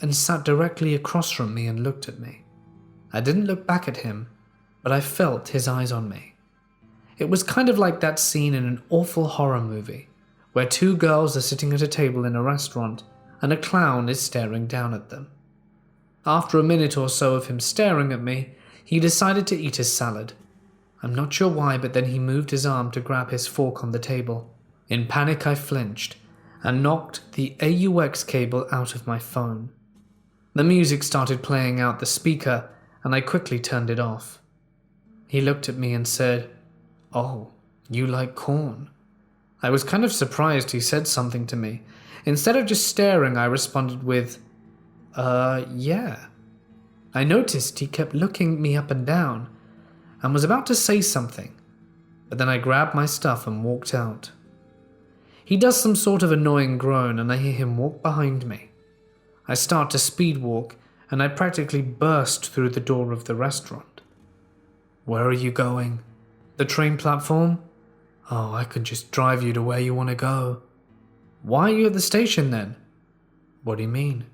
and sat directly across from me and looked at me. I didn't look back at him, but I felt his eyes on me. It was kind of like that scene in an awful horror movie, where two girls are sitting at a table in a restaurant and a clown is staring down at them. After a minute or so of him staring at me, he decided to eat his salad. I'm not sure why, but then he moved his arm to grab his fork on the table. In panic, I flinched and knocked the AUX cable out of my phone. The music started playing out the speaker, and I quickly turned it off. He looked at me and said, "Oh, you like corn?" I was kind of surprised he said something to me. Instead of just staring, I responded with, yeah. I noticed he kept looking me up and down, and was about to say something, but then I grabbed my stuff and walked out. He does some sort of annoying groan, and I hear him walk behind me. I start to speed walk, and I practically burst through the door of the restaurant. "Where are you going?" "The train platform." "Oh, I could just drive you to where you want to go." "Why are you at the station then?" "What do you mean?"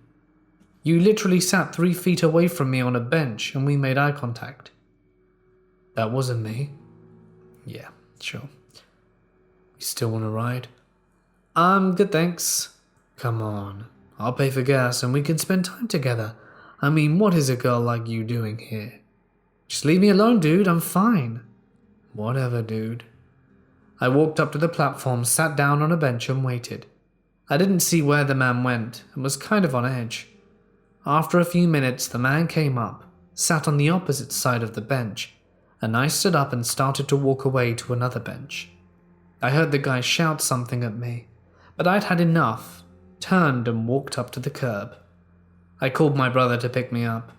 "You literally sat 3 feet away from me on a bench and we made eye contact." "That wasn't me." "Yeah, sure. You still want to ride?" "I'm good, thanks." "Come on, I'll pay for gas and we can spend time together. I mean, what is a girl like you doing here?" "Just leave me alone, dude, I'm fine." "Whatever, dude." I walked up to the platform, sat down on a bench and waited. I didn't see where the man went and was kind of on edge. After a few minutes, the man came up, sat on the opposite side of the bench, and I stood up and started to walk away to another bench. I heard the guy shout something at me, but I'd had enough, turned and walked up to the curb. I called my brother to pick me up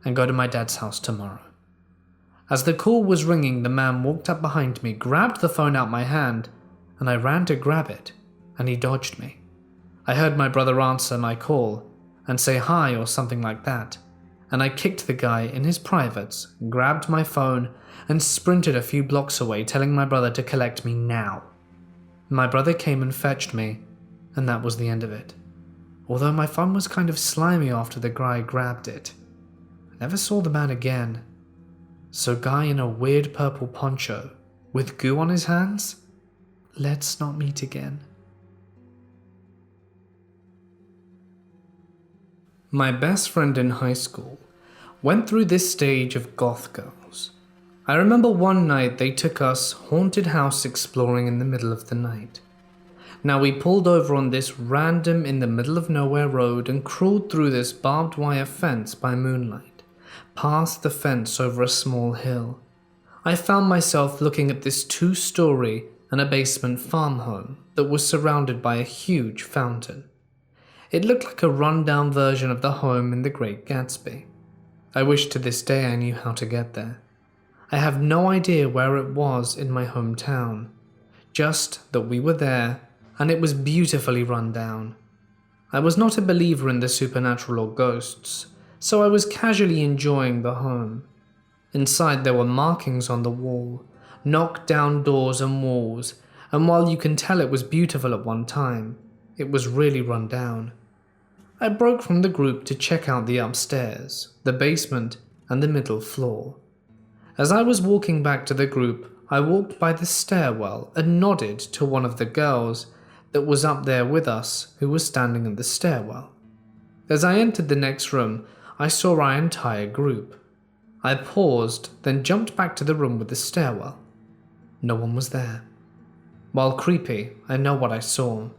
and go to my dad's house tomorrow. As the call was ringing, the man walked up behind me, grabbed the phone out my hand, and I ran to grab it, and he dodged me. I heard my brother answer my call and say hi or something like that, and I kicked the guy in his privates, grabbed my phone, and sprinted a few blocks away, telling my brother to collect me now. My brother came and fetched me, and that was the end of it. Although my phone was kind of slimy after the guy grabbed it. I never saw the man again. So guy in a weird purple poncho, with goo on his hands? Let's not meet again. My best friend in high school went through this stage of goth girls. I remember one night they took us haunted house exploring in the middle of the night. Now we pulled over on this random in the middle of nowhere road and crawled through this barbed wire fence by moonlight, past the fence over a small hill. I found myself looking at this 2-story and a basement farm home that was surrounded by a huge fountain. It looked like a run-down version of the home in The Great Gatsby. I wish to this day I knew how to get there. I have no idea where it was in my hometown, just that we were there and it was beautifully run down. I was not a believer in the supernatural or ghosts, so I was casually enjoying the home. Inside there were markings on the wall, knocked down doors and walls, and while you can tell it was beautiful at one time, it was really run down. I broke from the group to check out the upstairs, the basement, and the middle floor. As I was walking back to the group, I walked by the stairwell and nodded to one of the girls that was up there with us who was standing in the stairwell. As I entered the next room, I saw our entire group. I paused, then jumped back to the room with the stairwell. No one was there. While creepy, I know what I saw.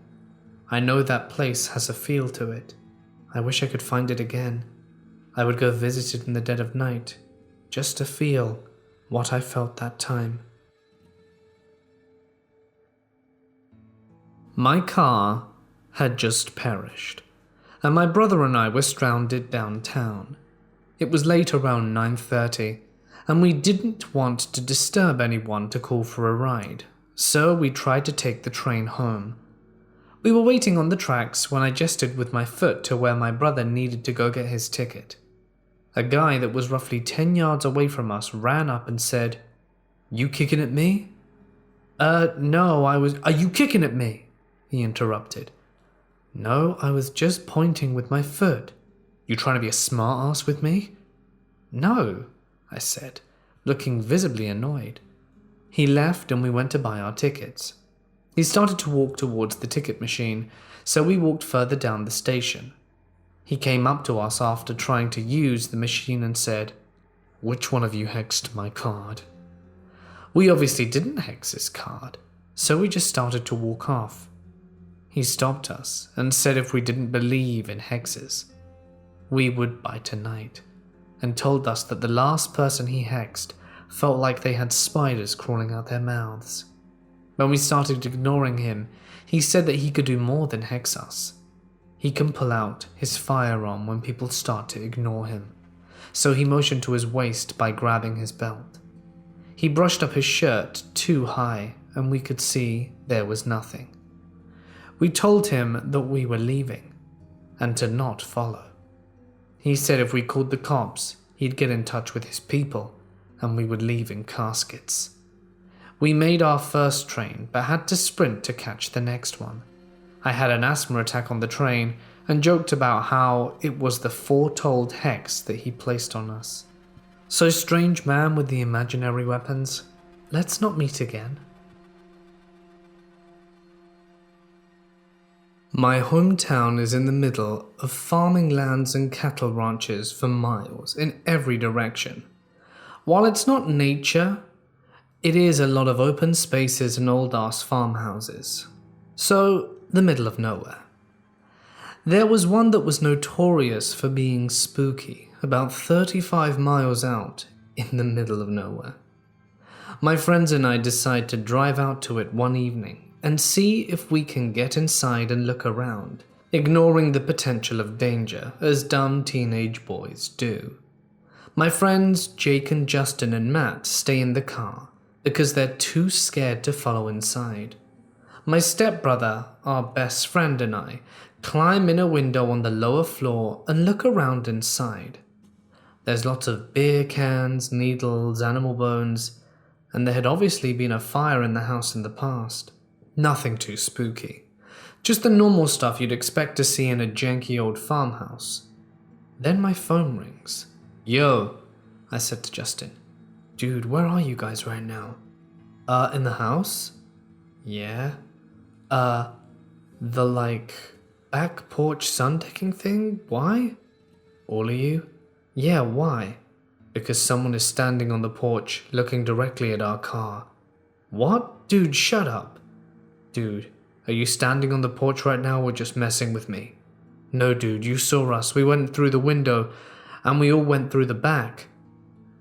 I know that place has a feel to it. I wish I could find it again. I would go visit it in the dead of night, just to feel what I felt that time. My car had just perished, and my brother and I were stranded downtown. It was late around 9:30, and we didn't want to disturb anyone to call for a ride, so we tried to take the train home. We were waiting on the tracks when I gestured with my foot to where my brother needed to go get his ticket. A guy that was roughly 10 yards away from us ran up and said, "You kicking at me?" No, Are you kicking at me?" he interrupted. "No, I was just pointing with my foot." "You trying to be a smart-ass with me?" "No," I said, looking visibly annoyed. He left and we went to buy our tickets. He started to walk towards the ticket machine, so we walked further down the station. He came up to us after trying to use the machine and said, "Which one of you hexed my card?" We obviously didn't hex his card, so we just started to walk off. He stopped us and said if we didn't believe in hexes, we would by tonight, and told us that the last person he hexed felt like they had spiders crawling out their mouths. When we started ignoring him, he said that he could do more than hex us. He can pull out his firearm when people start to ignore him, so he motioned to his waist by grabbing his belt. He brushed up his shirt too high and we could see there was nothing. We told him that we were leaving and to not follow. He said if we called the cops, he'd get in touch with his people and we would leave in caskets. We made our first train but had to sprint to catch the next one. I had an asthma attack on the train and joked about how it was the foretold hex that he placed on us. So strange man with the imaginary weapons, let's not meet again. My hometown is in the middle of farming lands and cattle ranches for miles in every direction. While it's not nature, it is a lot of open spaces and old-ass farmhouses. So, the middle of nowhere. There was one that was notorious for being spooky, about 35 miles out in the middle of nowhere. My friends and I decide to drive out to it one evening and see if we can get inside and look around, ignoring the potential of danger, as dumb teenage boys do. My friends Jake and Justin and Matt stay in the car because they're too scared to follow inside. My stepbrother, our best friend, and I climb in a window on the lower floor and look around inside. There's lots of beer cans, needles, animal bones, and there had obviously been a fire in the house in the past. Nothing too spooky. Just the normal stuff you'd expect to see in a janky old farmhouse. Then my phone rings. "Yo," I said to Justin. "Dude, where are you guys right now?" In the house?" "Yeah." The back porch sun decking thing? Why?" "All of you?" "Yeah, why?" "Because someone is standing on the porch looking directly at our car." "What? Dude, shut up." "Dude, Are you standing on the porch right now or just messing with me? No, dude, you saw us. We went through the window and we all went through the back.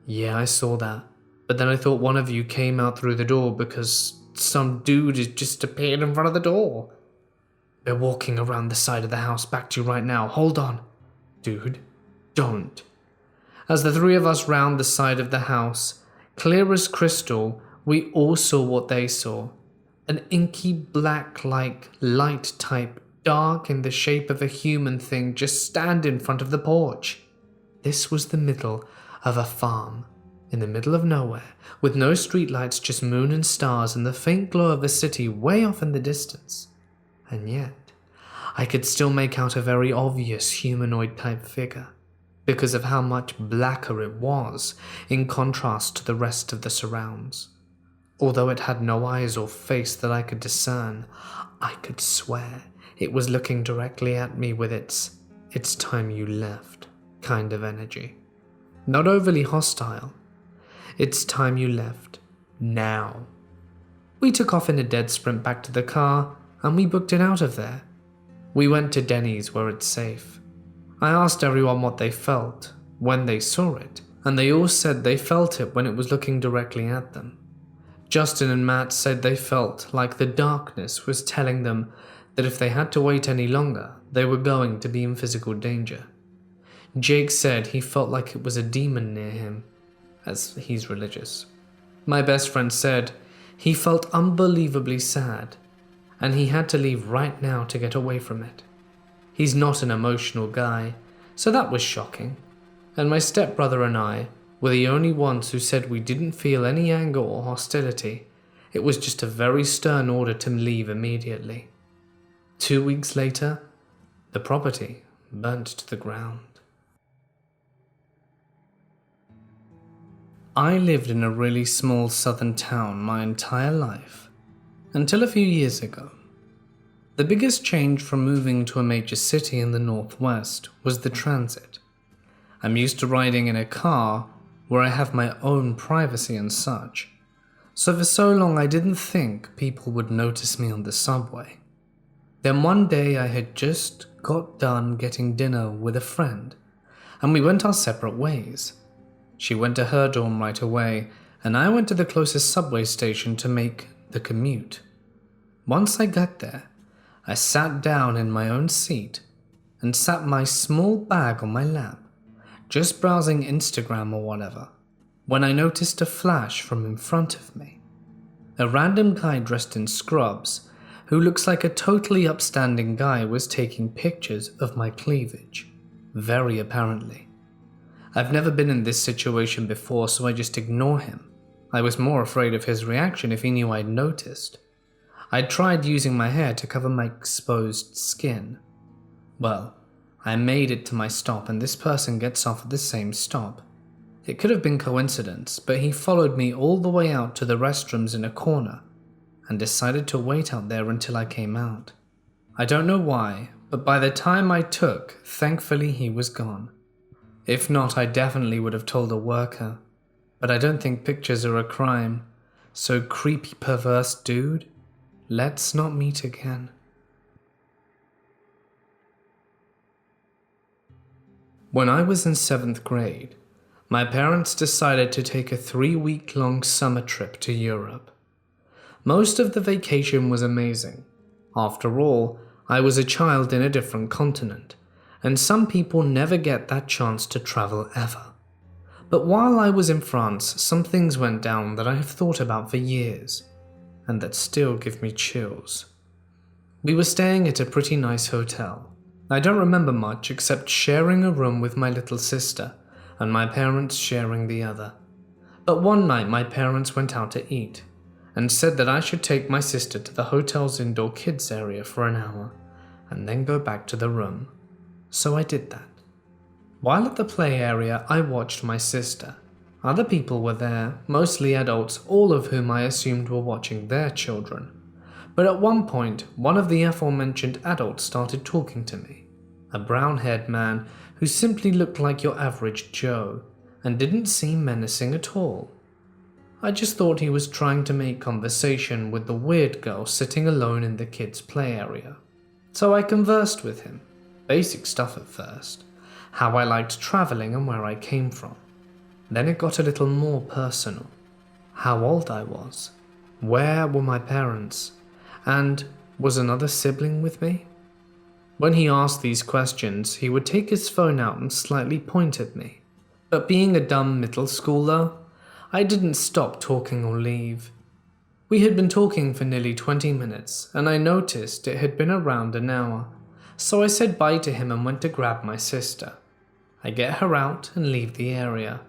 Yeah, I saw that. But then I thought one of you came out through the door because some dude has just appeared in front of the door. They're walking around the side of the house back to you right now. Hold on. Dude, don't. As the three of us round the side of the house, clear as crystal, we all saw what they saw. An inky black-like light type, dark in the shape of a human thing, just stand in front of the porch. This was the middle of a farm, in the middle of nowhere, with no streetlights, just moon and stars and the faint glow of a city way off in the distance. And yet, I could still make out a very obvious humanoid-type figure, because of how much blacker it was, in contrast to the rest of the surrounds. Although it had no eyes or face that I could discern, I could swear it was looking directly at me with its time you left kind of energy. Not overly hostile. It's time you left. Now. We took off in a dead sprint back to the car, and we booked it out of there. We went to Denny's where it's safe. I asked everyone what they felt when they saw it, and they all said they felt it when it was looking directly at them. Justin and Matt said they felt like the darkness was telling them that if they had to wait any longer, they were going to be in physical danger. Jake said he felt like it was a demon near him, as he's religious. My best friend said he felt unbelievably sad, and he had to leave right now to get away from it. He's not an emotional guy, so that was shocking. And my stepbrother and I were the only ones who said we didn't feel any anger or hostility. It was just a very stern order to leave immediately. 2 weeks later, the property burnt to the ground. I lived in a really small southern town my entire life, until a few years ago. The biggest change from moving to a major city in the northwest was the transit. I'm used to riding in a car where I have my own privacy and such, so for so long I didn't think people would notice me on the subway. Then one day I had just got done getting dinner with a friend, and we went our separate ways. She went to her dorm right away, and I went to the closest subway station to make the commute. Once I got there, I sat down in my own seat and sat my small bag on my lap, just browsing Instagram or whatever, when I noticed a flash from in front of me. A random guy dressed in scrubs, who looks like a totally upstanding guy, was taking pictures of my cleavage, very apparently. I've never been in this situation before, so I just ignore him. I was more afraid of his reaction if he knew I'd noticed. I'd tried using my hair to cover my exposed skin. Well, I made it to my stop and this person gets off at the same stop. It could have been coincidence, but he followed me all the way out to the restrooms in a corner and decided to wait out there until I came out. I don't know why, but by the time I took, thankfully he was gone. If not, I definitely would have told a worker, but I don't think pictures are a crime, so creepy perverse dude. Let's not meet again. When I was in 7th grade, my parents decided to take a 3-week-long summer trip to Europe. Most of the vacation was amazing. After all, I was a child in a different continent, and some people never get that chance to travel ever. But while I was in France, some things went down that I have thought about for years, and that still give me chills. We were staying at a pretty nice hotel. I don't remember much except sharing a room with my little sister, and my parents sharing the other. But one night my parents went out to eat, and said that I should take my sister to the hotel's indoor kids area for an hour, and then go back to the room. So I did that. While at the play area, I watched my sister. Other people were there, mostly adults, all of whom I assumed were watching their children. But at one point, one of the aforementioned adults started talking to me. A brown-haired man who simply looked like your average Joe, and didn't seem menacing at all. I just thought he was trying to make conversation with the weird girl sitting alone in the kids' play area. So I conversed with him. Basic stuff at first. How I liked traveling and where I came from. Then it got a little more personal. How old I was. Where were my parents? And was another sibling with me? When he asked these questions, he would take his phone out and slightly point at me. But being a dumb middle schooler, I didn't stop talking or leave. We had been talking for nearly 20 minutes, and I noticed it had been around an hour, so I said bye to him and went to grab my sister. I get her out and leave the area,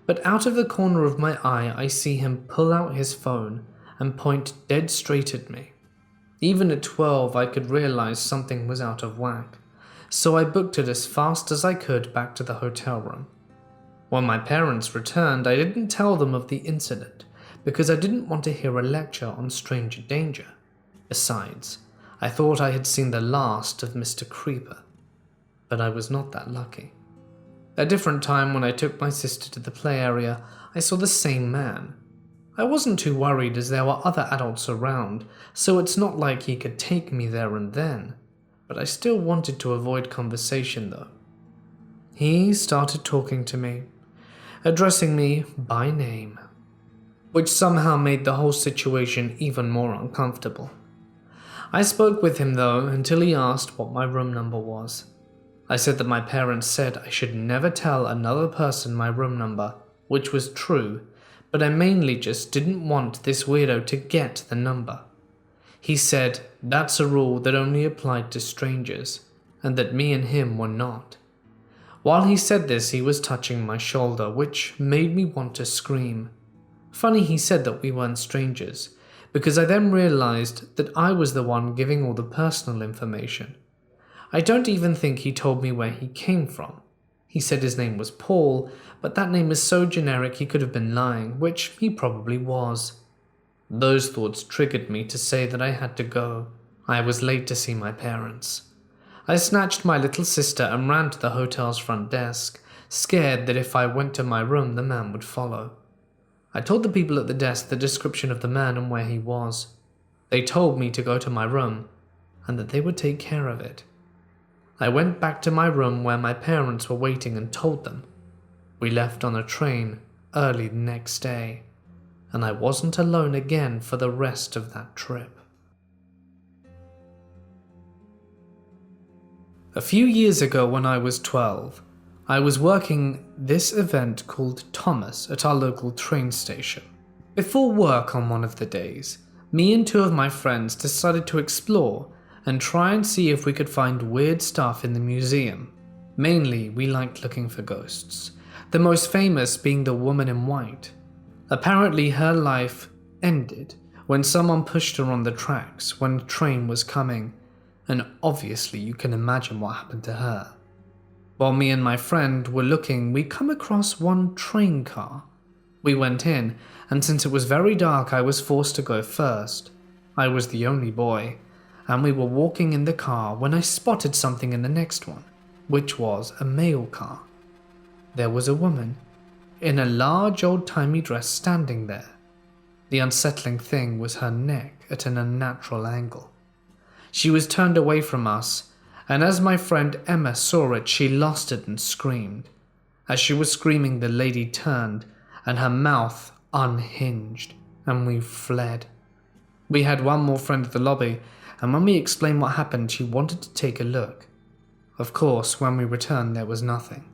but out of the corner of my eye I see him pull out his phone and point dead straight at me. Even at 12 I could realize something was out of whack, so I booked it as fast as I could back to the hotel room. When my parents returned, I didn't tell them of the incident because I didn't want to hear a lecture on stranger danger. Besides, I thought I had seen the last of Mr. Creeper, but I was not that lucky. A different time when I took my sister to the play area, I saw the same man. I wasn't too worried as there were other adults around, so it's not like he could take me there and then, but I still wanted to avoid conversation though. He started talking to me, addressing me by name, which somehow made the whole situation even more uncomfortable. I spoke with him though until he asked what my room number was. I said that my parents said I should never tell another person my room number, which was true, but I mainly just didn't want this weirdo to get the number. He said that's a rule that only applied to strangers, and that me and him were not. While he said this, he was touching my shoulder, which made me want to scream. Funny he said that we weren't strangers, because I then realized that I was the one giving all the personal information. I don't even think he told me where he came from. He said his name was Paul, but that name is so generic he could have been lying, which he probably was. Those thoughts triggered me to say that I had to go. I was late to see my parents. I snatched my little sister and ran to the hotel's front desk, scared that if I went to my room the man would follow. I told the people at the desk the description of the man and where he was. They told me to go to my room, and that they would take care of it. I went back to my room where my parents were waiting and told them. We left on a train early the next day, and I wasn't alone again for the rest of that trip. A few years ago when I was 12, I was working this event called Thomas at our local train station. Before work on one of the days, me and two of my friends decided to explore and try and see if we could find weird stuff in the museum. Mainly, we liked looking for ghosts, the most famous being the woman in white. Apparently her life ended when someone pushed her on the tracks when a train was coming, and obviously you can imagine what happened to her. While me and my friend were looking, we come across one train car. We went in, and since it was very dark I was forced to go first. I was the only boy, and we were walking in the car when I spotted something in the next one, which was a mail car. There was a woman in a large old-timey dress standing there. The unsettling thing was her neck at an unnatural angle. She was turned away from us, and as my friend Emma saw it, she lost it and screamed. As she was screaming, the lady turned, and her mouth unhinged, and we fled. We had one more friend at the lobby, and when we explained what happened, she wanted to take a look. Of course, when we returned, there was nothing.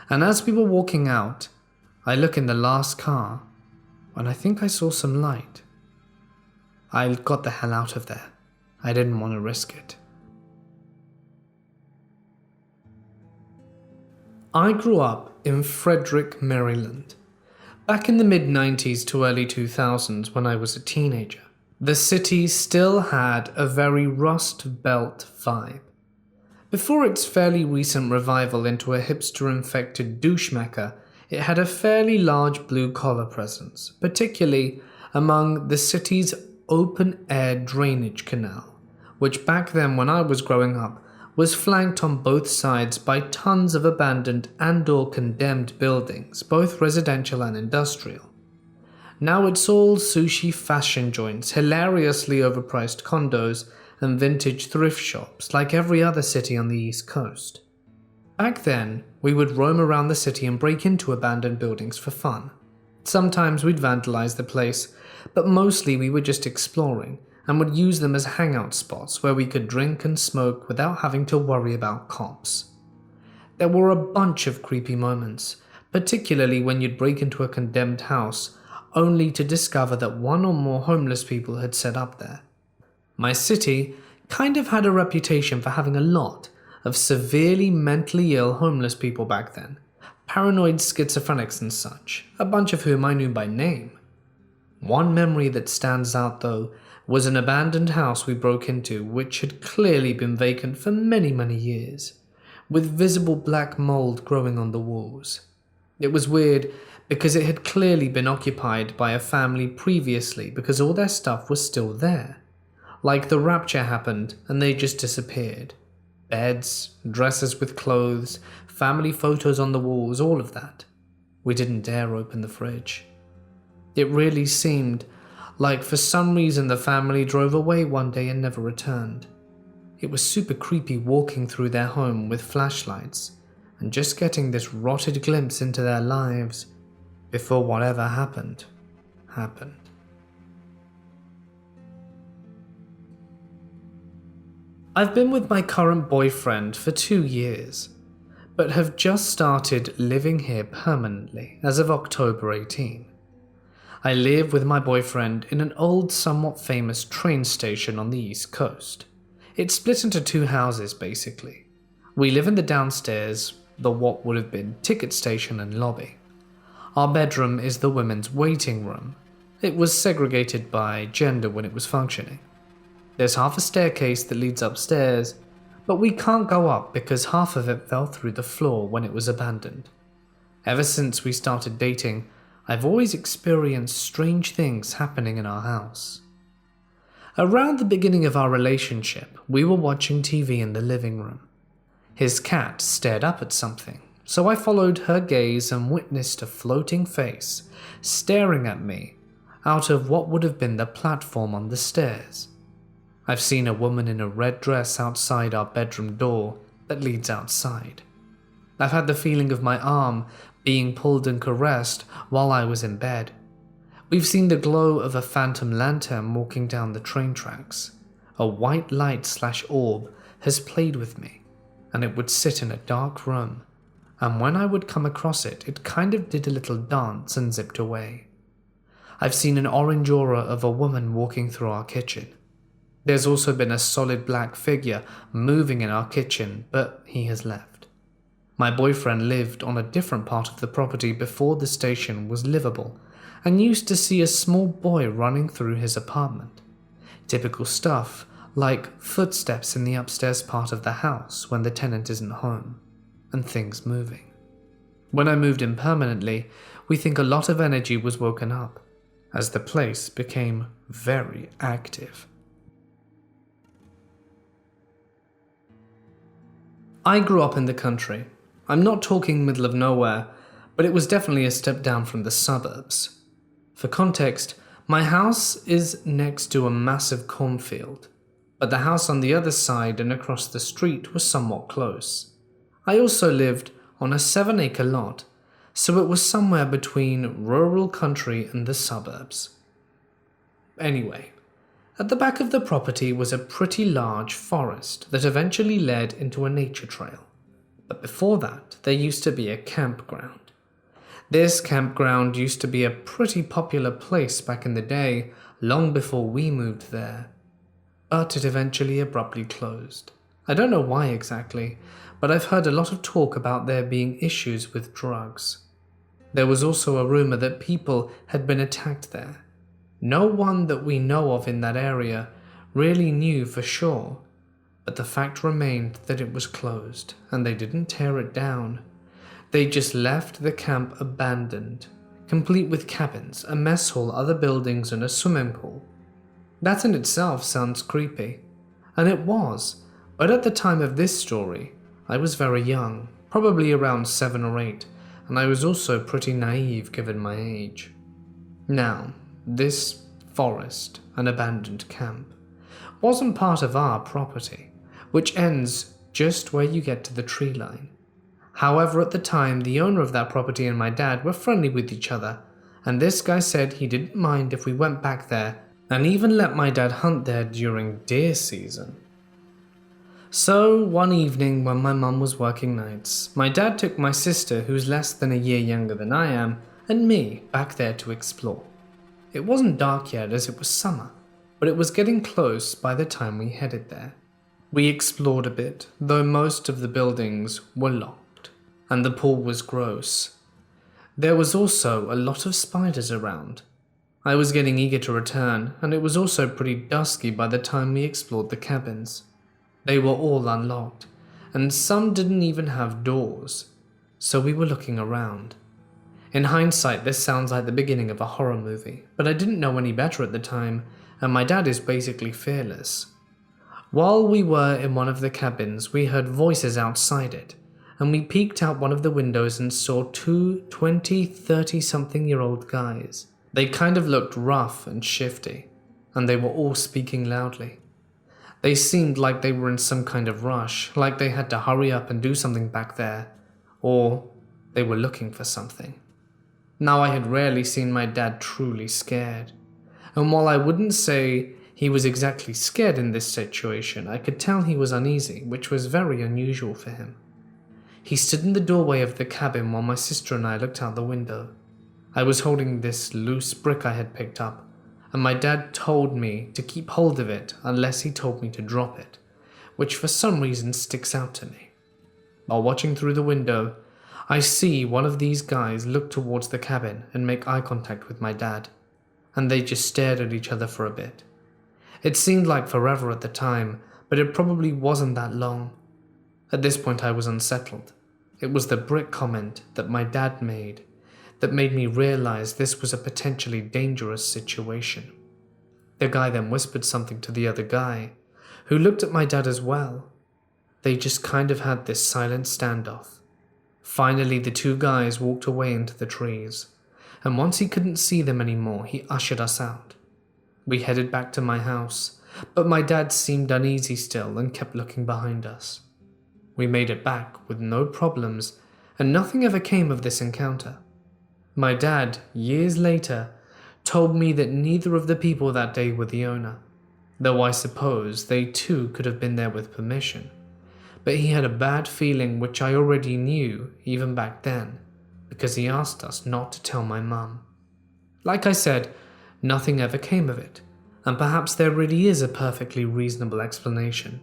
And as we were walking out, I look in the last car, and I think I saw some light. I got the hell out of there. I didn't want to risk it. I grew up in Frederick, Maryland. Back in the mid-90s to early 2000s when I was a teenager, the city still had a very Rust Belt vibe. Before its fairly recent revival into a hipster-infected douche mecca, it had a fairly large blue-collar presence, particularly among the city's open-air drainage canal, which back then when I was growing up was flanked on both sides by tons of abandoned and/or condemned buildings, both residential and industrial. Now it's all sushi fashion joints, hilariously overpriced condos, and vintage thrift shops like every other city on the East Coast. Back then, we would roam around the city and break into abandoned buildings for fun. Sometimes we'd vandalize the place, but mostly we were just exploring and would use them as hangout spots where we could drink and smoke without having to worry about cops. There were a bunch of creepy moments, particularly when you'd break into a condemned house only to discover that one or more homeless people had set up there. My city kind of had a reputation for having a lot of severely mentally ill homeless people back then, paranoid schizophrenics and such, a bunch of whom I knew by name. One memory that stands out though was an abandoned house we broke into which had clearly been vacant for many years, with visible black mold growing on the walls. It was weird because it had clearly been occupied by a family previously because all their stuff was still there. Like the rapture happened and they just disappeared. Beds, dresses with clothes, family photos on the walls, all of that. We didn't dare open the fridge. It really seemed like for some reason the family drove away one day and never returned. It was super creepy walking through their home with flashlights and just getting this rotted glimpse into their lives before whatever happened. I've been with my current boyfriend for 2 years, but have just started living here permanently as of October 18. I live with my boyfriend in an old, somewhat famous train station on the East Coast. It's split into 2 houses basically. We live in the downstairs, the what would have been ticket station and lobby. Our bedroom is the women's waiting room. It was segregated by gender when it was functioning. There's half a staircase that leads upstairs, but we can't go up because half of it fell through the floor when it was abandoned. Ever since we started dating, I've always experienced strange things happening in our house. Around the beginning of our relationship, we were watching TV in the living room. His cat stared up at something, so I followed her gaze and witnessed a floating face staring at me out of what would have been the platform on the stairs. I've seen a woman in a red dress outside our bedroom door that leads outside. I've had the feeling of my arm being pulled and caressed while I was in bed. We've seen the glow of a phantom lantern walking down the train tracks. A white light/orb has played with me, and it would sit in a dark room, and when I would come across it, it kind of did a little dance and zipped away. I've seen an orange aura of a woman walking through our kitchen. There's also been a solid black figure moving in our kitchen, but he has left. My boyfriend lived on a different part of the property before the station was livable, and used to see a small boy running through his apartment. Typical stuff, like footsteps in the upstairs part of the house when the tenant isn't home, and things moving. When I moved in permanently, we think a lot of energy was woken up, as the place became very active. I grew up in the country. I'm not talking middle of nowhere, but it was definitely a step down from the suburbs. For context, my house is next to a massive cornfield, but the house on the other side and across the street was somewhat close. I also lived on a 7-acre lot, so it was somewhere between rural country and the suburbs. Anyway, at the back of the property was a pretty large forest that eventually led into a nature trail. But before that, there used to be a campground. This campground used to be a pretty popular place back in the day, long before we moved there. But it eventually abruptly closed. I don't know why exactly, but I've heard a lot of talk about there being issues with drugs. There was also a rumor that people had been attacked there. No one that we know of in that area really knew for sure, but the fact remained that it was closed, and they didn't tear it down. They just left the camp abandoned, complete with cabins, a mess hall, other buildings, and a swimming pool. That in itself sounds creepy, and it was, but at the time of this story, I was very young, probably around 7 or 8, and I was also pretty naive given my age. Now, this forest, an abandoned camp, wasn't part of our property, which ends just where you get to the tree line. However, at the time, the owner of that property and my dad were friendly with each other, and this guy said he didn't mind if we went back there and even let my dad hunt there during deer season. So, one evening when my mum was working nights, my dad took my sister, who's less than a year younger than I am, and me back there to explore. It wasn't dark yet as it was summer, but it was getting close by the time we headed there. We explored a bit, though most of the buildings were locked, and the pool was gross. There was also a lot of spiders around. I was getting eager to return, and it was also pretty dusky by the time we explored the cabins. They were all unlocked, and some didn't even have doors, so we were looking around. In hindsight, this sounds like the beginning of a horror movie, but I didn't know any better at the time, and my dad is basically fearless. While we were in one of the cabins, we heard voices outside it, and we peeked out one of the windows and saw two 30-something-year-old guys. They kind of looked rough and shifty, and they were all speaking loudly. They seemed like they were in some kind of rush, like they had to hurry up and do something back there, or they were looking for something. Now, I had rarely seen my dad truly scared, and while I wouldn't say he was exactly scared in this situation, I could tell he was uneasy, which was very unusual for him. He stood in the doorway of the cabin while my sister and I looked out the window. I was holding this loose brick I had picked up, and my dad told me to keep hold of it unless he told me to drop it, which for some reason sticks out to me. While watching through the window, I see one of these guys look towards the cabin and make eye contact with my dad, and they just stared at each other for a bit. It seemed like forever at the time, but it probably wasn't that long. At this point I was unsettled. It was the brick comment that my dad made that made me realize this was a potentially dangerous situation. The guy then whispered something to the other guy, who looked at my dad as well. They just kind of had this silent standoff. Finally, the two guys walked away into the trees, and once he couldn't see them anymore, he ushered us out. We headed back to my house, but my dad seemed uneasy still and kept looking behind us. We made it back with no problems, and nothing ever came of this encounter. My dad, years later, told me that neither of the people that day were the owner, though I suppose they too could have been there with permission. But he had a bad feeling, which I already knew even back then, because he asked us not to tell my mum. Like I said, nothing ever came of it, and perhaps there really is a perfectly reasonable explanation.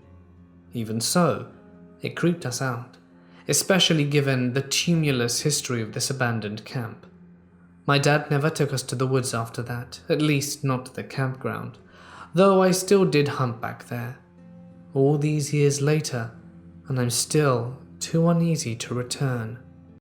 Even so, it creeped us out, especially given the tumultuous history of this abandoned camp. My dad never took us to the woods after that, at least not to the campground, though I still did hunt back there. All these years later, and I'm still too uneasy to return.